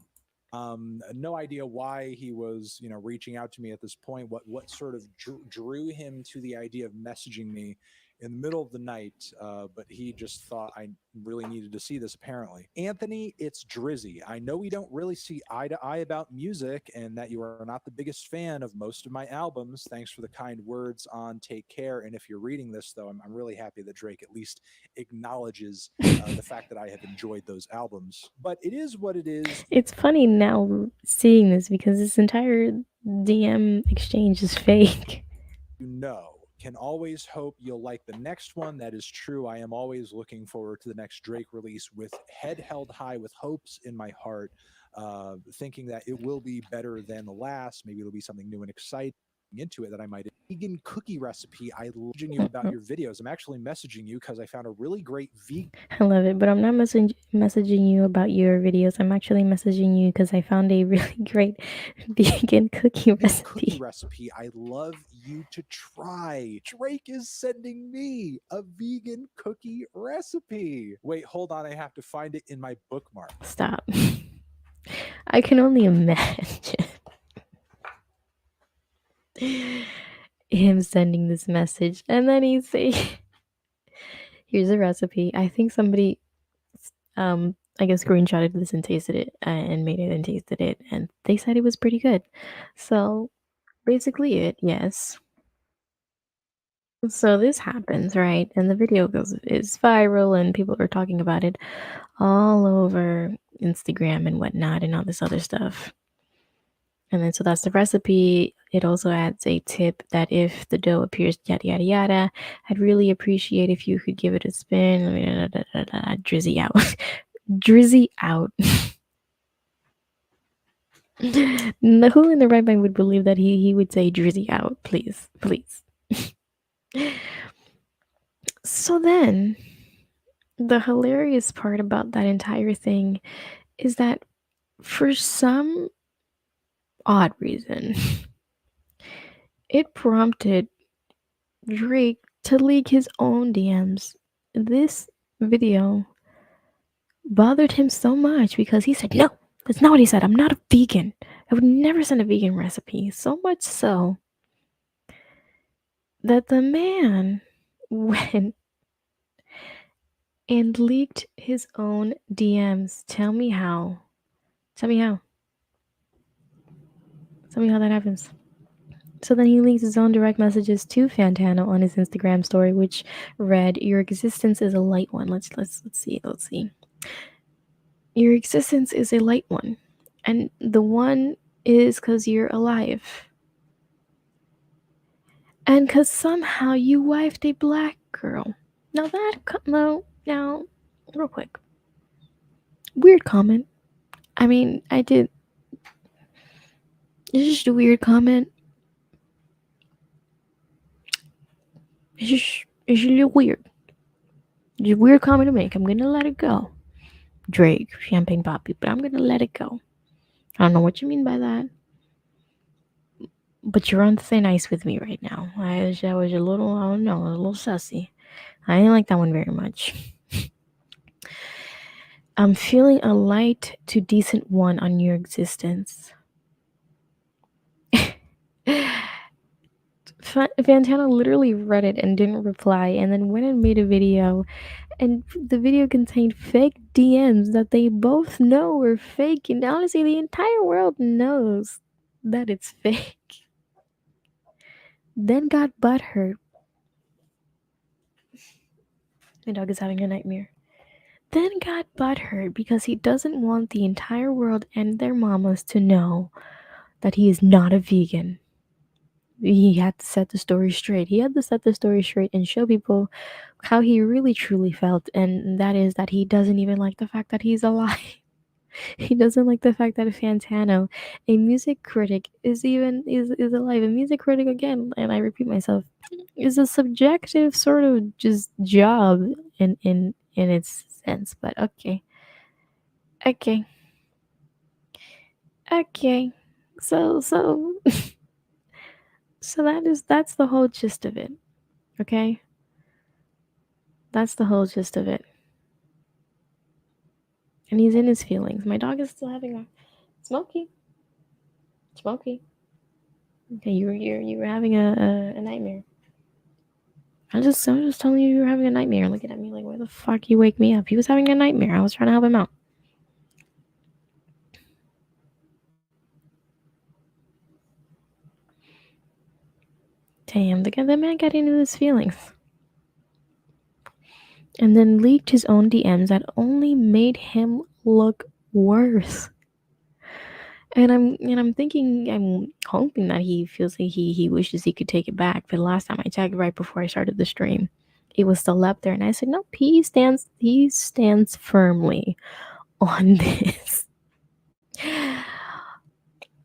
No idea why he was, reaching out to me at this point. What sort of drew him to the idea of messaging me in the middle of the night? But he just thought I really needed to see this. Apparently, Anthony, it's Drizzy. I know we don't really see eye to eye about music, and that you are not the biggest fan of most of my albums. Thanks for the kind words on Take Care. And if you're reading this, though, I'm really happy that Drake at least acknowledges the fact that I have enjoyed those albums. But it is what it is. It's funny now seeing this because this entire DM exchange is fake. Can always hope you'll like the next one. That is true. I am always looking forward to the next Drake release with head held high, with hopes in my heart, thinking that it will be better than the last. Maybe it'll be something new and exciting into it that I might. Vegan cookie recipe. I love you about your videos. I'm actually messaging you because I found a really great vegan. I love it, but I'm not messaging you about your videos. I'm actually messaging you because I found a really great vegan cookie recipe. I love you to try. Drake is sending me a vegan cookie recipe. Wait, hold on. I have to find it in my bookmark. Stop. I can only imagine him sending this message, and then he's saying, here's a recipe. I think somebody I guess screenshotted this and tasted it and made it and tasted it, and they said it was pretty good. So basically, it yes. So this happens, right? And the video goes is viral, and people are talking about it all over Instagram and whatnot, and all this other stuff. And then so that's the recipe. It also adds a tip that if the dough appears yada yada yada, I'd really appreciate if you could give it a spin. Drizzy out. Drizzy out. Who in the right mind would believe that he would say drizzy out? Please, please. So then, the hilarious part about that entire thing is that for some odd reason, it prompted Drake to leak his own DMs. This video bothered him so much because he said, "No, that's not what he said. I'm not a vegan. I would never send a vegan recipe." So much so that the man went and leaked his own DMs. Tell me how. Tell me how. Tell me how that happens. So then he leaks his own direct messages to Fantano on his Instagram story, which read, "Your existence is a light one." Let's see. Let's see. Your existence is a light one, and the one is because you're alive, and because somehow you wifed a black girl. Now now, real quick, weird comment. I mean, I did. It's just a weird comment. It's just a little weird. It's a weird comment to make. I'm gonna let it go. Drake, Champagne Poppy, but I'm gonna let it go. I don't know what you mean by that, but you're on thin ice with me right now. I was a little, I don't know, a little sussy. I didn't like that one very much. I'm feeling a light to decent one on your existence. Fantano literally read it and didn't reply, and then went and made a video. And the video contained fake DMs that they both know are fake. And honestly, the entire world knows that it's fake. Then got butthurt. My dog is having a nightmare. Then got butthurt because he doesn't want the entire world and their mamas to know that he is not a vegan. He had to set the story straight. He had to set the story straight and show people how he really truly felt, and that is that he doesn't even like the fact that he's alive. He doesn't like the fact that Fantano, a music critic, is alive. A music critic, again, and I repeat myself, is a subjective sort of just job in its sense. But okay, okay, okay. So so that's the whole gist of it. Okay, that's the whole gist of it. And he's in his feelings. My dog is still having a Smokey. Smokey. Okay, you were having a nightmare. I'm just telling you were having a nightmare. Looking at me like, where the fuck you wake me up? He was having a nightmare. I was trying to help him out. Damn, the man got into his feelings. And then leaked his own DMs that only made him look worse. And I'm thinking, I'm hoping that he feels like he wishes he could take it back. But last time I checked, right before I started the stream, it was still up there, and I said, no, he stands firmly on this.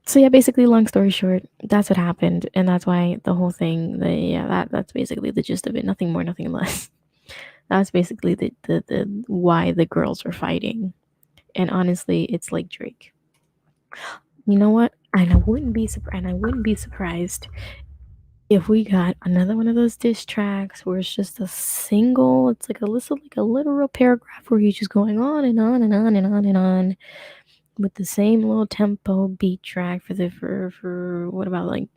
So yeah, basically, long story short, that's what happened, and that's why the whole thing. That's basically the gist of it. Nothing more, nothing less. That's basically the why the girls are fighting. And honestly, it's like Drake. You know what? And I wouldn't be surprised if we got another one of those diss tracks where it's just a single. It's like a literal paragraph where he's just going on and on and on and on and on with the same little tempo beat track for what about like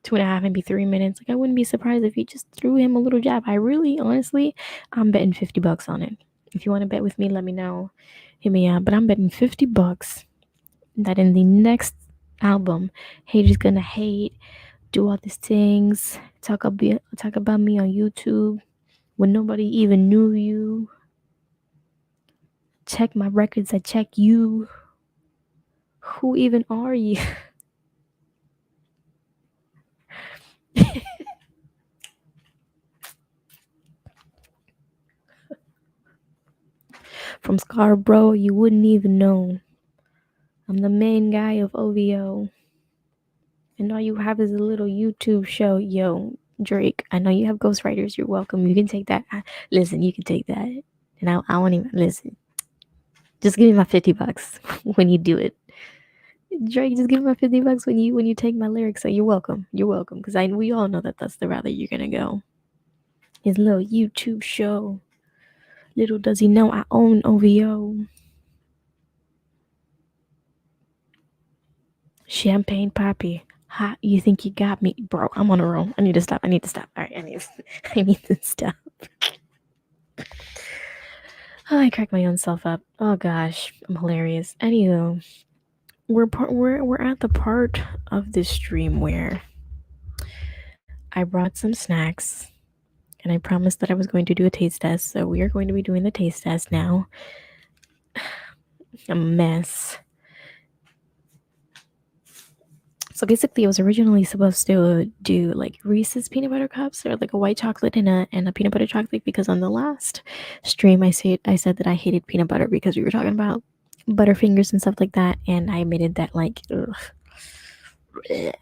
2.5, maybe 3 minutes. Like, I wouldn't be surprised if he just threw him a little jab. I really, honestly, I'm betting $50 on it. If you want to bet with me, let me know. Hit me up. But I'm betting $50 that in the next album, haters gonna hate, do all these things, talk about me on YouTube when nobody even knew you. Check my records, I check you. Who even are you? From Scarborough, you wouldn't even know. I'm the main guy of OVO. And all you have is a little YouTube show. Yo, Drake, I know you have ghostwriters. You're welcome. You can take that. Listen, you can take that. And I won't even listen. Just give me my $50 when you do it. Drake, just give me my $50 when you take my lyrics. So you're welcome. You're welcome. Because we all know that that's the route that you're gonna go. His little YouTube show. Little does he know I own OVO. Champagne Poppy. Ha, you think you got me? Bro, I'm on a roll. I need to stop. All right, I need to stop. Oh, I cracked my own self up. Oh gosh, I'm hilarious. Anywho, we're at the part of this stream where I brought some snacks and I promised that I was going to do a taste test. So we are going to be doing the taste test now. A mess. So basically, I was originally supposed to do like Reese's peanut butter cups or like a white chocolate and a peanut butter chocolate because on the last stream I said that I hated peanut butter because we were talking about Butterfingers and stuff like that, and I admitted that like I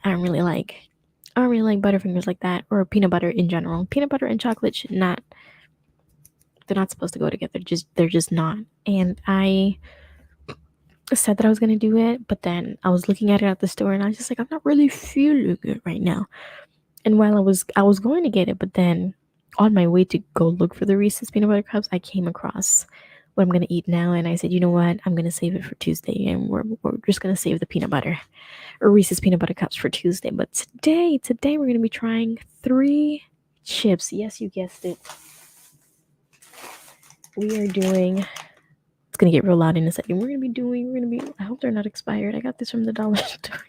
don't really like Butterfingers like that or peanut butter in general. Peanut butter and chocolate should not. They're not supposed to go together. They're just not. And I said that I was gonna do it, but then I was looking at it at the store and I was just like, I'm not really feeling it right now. And while I was going to get it, but then on my way to go look for the Reese's peanut butter cups, I came across what I'm gonna eat now, and I said, you know what, I'm gonna save it for Tuesday, and we're just gonna save the peanut butter or Reese's peanut butter cups for Tuesday. But today we're gonna be trying 3 chips. Yes, you guessed it. We are doing. It's gonna get real loud in a second. We're gonna be. I hope they're not expired. I got this from the dollar store.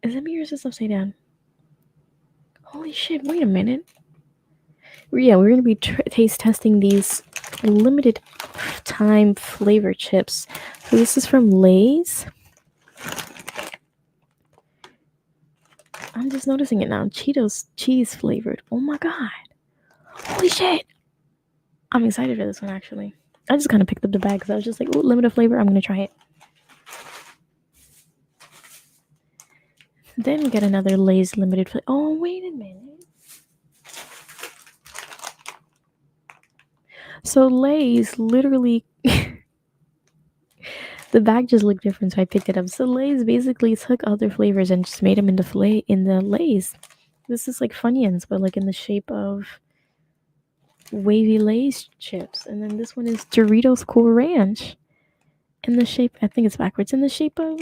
Is that me or is this upside down? Holy shit! Wait a minute. Yeah, we're gonna be taste testing these limited time flavor chips. So this is from Lay's. I'm just noticing it now. Cheetos cheese flavored. Oh my god! Holy shit! I'm excited for this one actually. I just kind of picked up the bag because I was just like, ooh, limited flavor. I'm gonna try it. Then we get another Lay's limited flavor. Oh, wait a minute. So Lay's literally, the bag just looked different, so I picked it up. So Lay's basically took other flavors and just made them into in the Lay's. This is like Funyuns, but like in the shape of wavy Lay's chips. And then this one is Doritos Cool Ranch. In the shape, I think it's backwards. In the shape of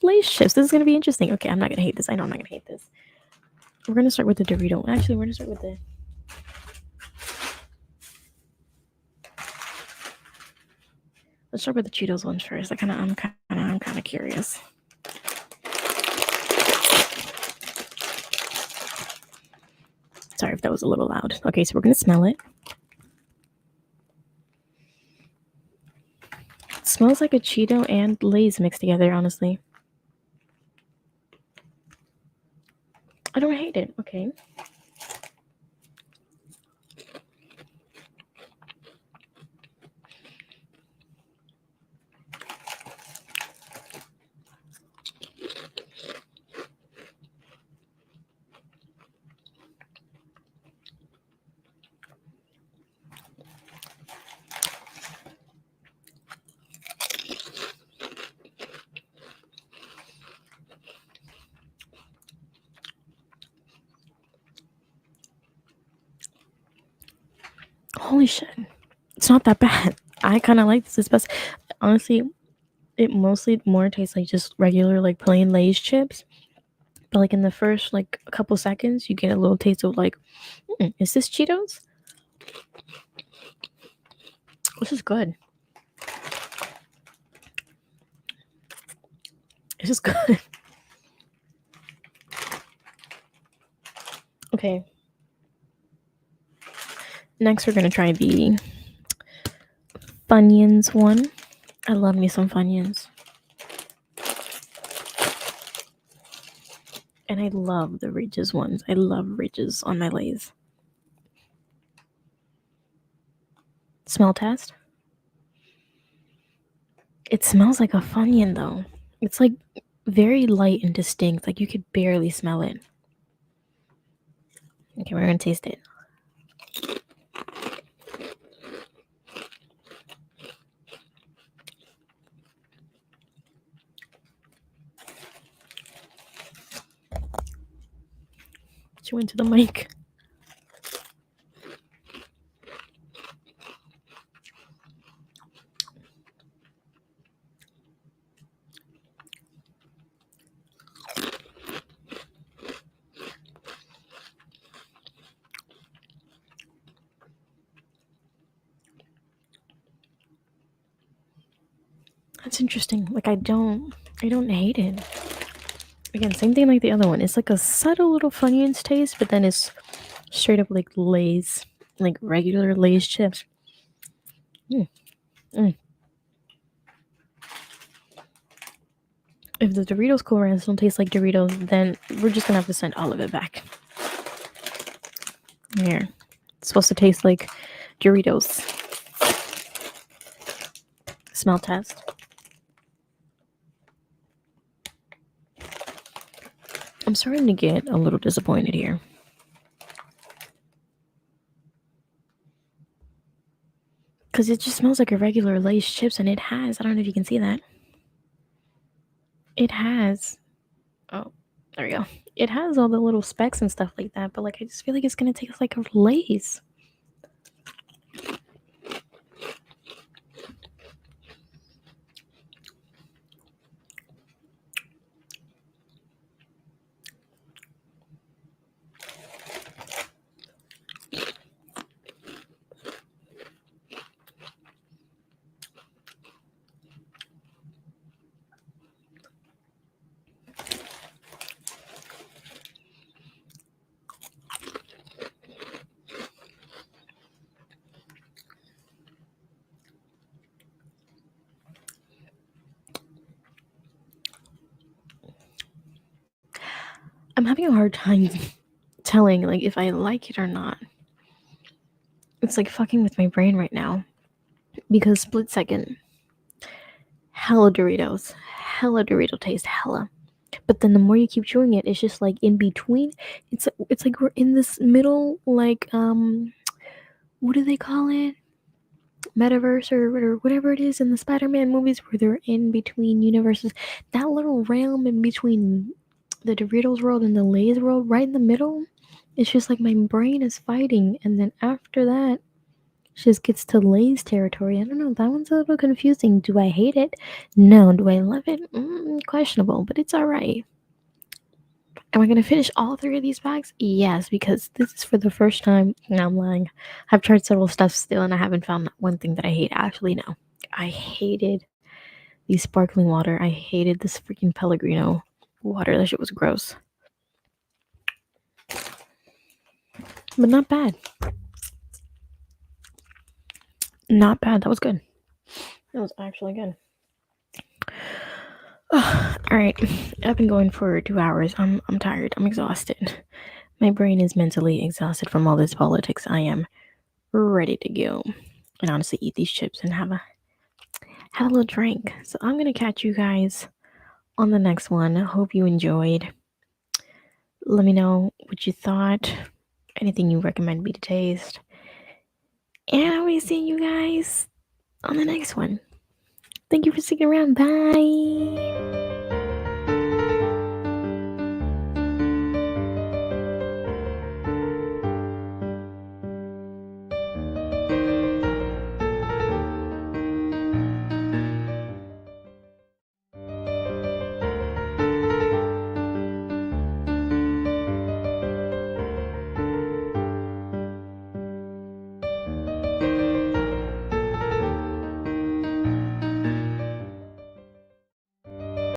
Lay's chips. This is gonna be interesting. Okay, I'm not gonna hate this. I know I'm not gonna hate this. We're gonna start with the Dorito. Actually, we're gonna start with the. Let's start with the Cheetos ones first. I'm kind of curious. Sorry if that was a little loud. Okay, so we're gonna smell it. It smells like a Cheeto and Lay's mixed together, honestly. I don't hate it. Okay. Holy shit. It's not that bad. I kind of like this. It's best. Honestly, it mostly more tastes like just regular, like plain Lay's chips. but like in the first like a couple seconds, you get a little taste of like, is this Cheetos? This is good. This is good. Okay. Next, we're gonna try the Funyuns one. I love me some Funyuns. And I love the Ridges ones. I love Ridges on my Lays. Smell test. It smells like a Funyun though. It's like very light and distinct. Like you could barely smell it. Okay, we're gonna taste it. She went to the mic. That's interesting. Like I don't hate it. Again, same thing like the other one. It's like a subtle little Funyuns taste, but then it's straight up like Lay's, like regular Lay's chips. If the Doritos Cool Ranch don't taste like Doritos, then we're just gonna have to send all of it back. Here. It's supposed to taste like Doritos. Smell test. I'm starting to get a little disappointed here. Because it just smells like a regular Lay's chips, and it has, I don't know if you can see that. It has, oh, there we go. It has all the little specks and stuff like that, but like I just feel like it's gonna taste like a Lay's. I'm having a hard time telling like if I like it or not. It's like fucking with my brain right now. Because split second, hella Doritos, hella Dorito taste, hella. But then the more you keep chewing it, it's just like in between. It's like we're in this middle, like what do they call it? Metaverse or whatever it is in the Spider-Man movies where they're in between universes. That little realm in between the Doritos world and the Lay's world, right in the middle, it's just like my brain is fighting, and then after that, just gets to Lay's territory. I don't know. That one's a little confusing. Do I hate it? No. Do I love it? Questionable, but it's all right. Am I going to finish all 3 of these bags? Yes, because this is for the first time. No, I'm lying. I've tried several stuff still, and I haven't found one thing that I hate. Actually, no. I hated the sparkling water. I hated this freaking Pellegrino water. That shit was gross. But not bad. Not bad. That was good. That was actually good. All right, I've been going for 2 hours. I'm tired. I'm exhausted. My brain is mentally exhausted from all this politics. I am ready to go and honestly eat these chips and have a little drink. So I'm gonna catch you guys on the next one. Hope you enjoyed. Let me know what you thought. Anything you recommend me to taste. And I'll be seeing you guys on the next one. Thank you for sticking around. Bye.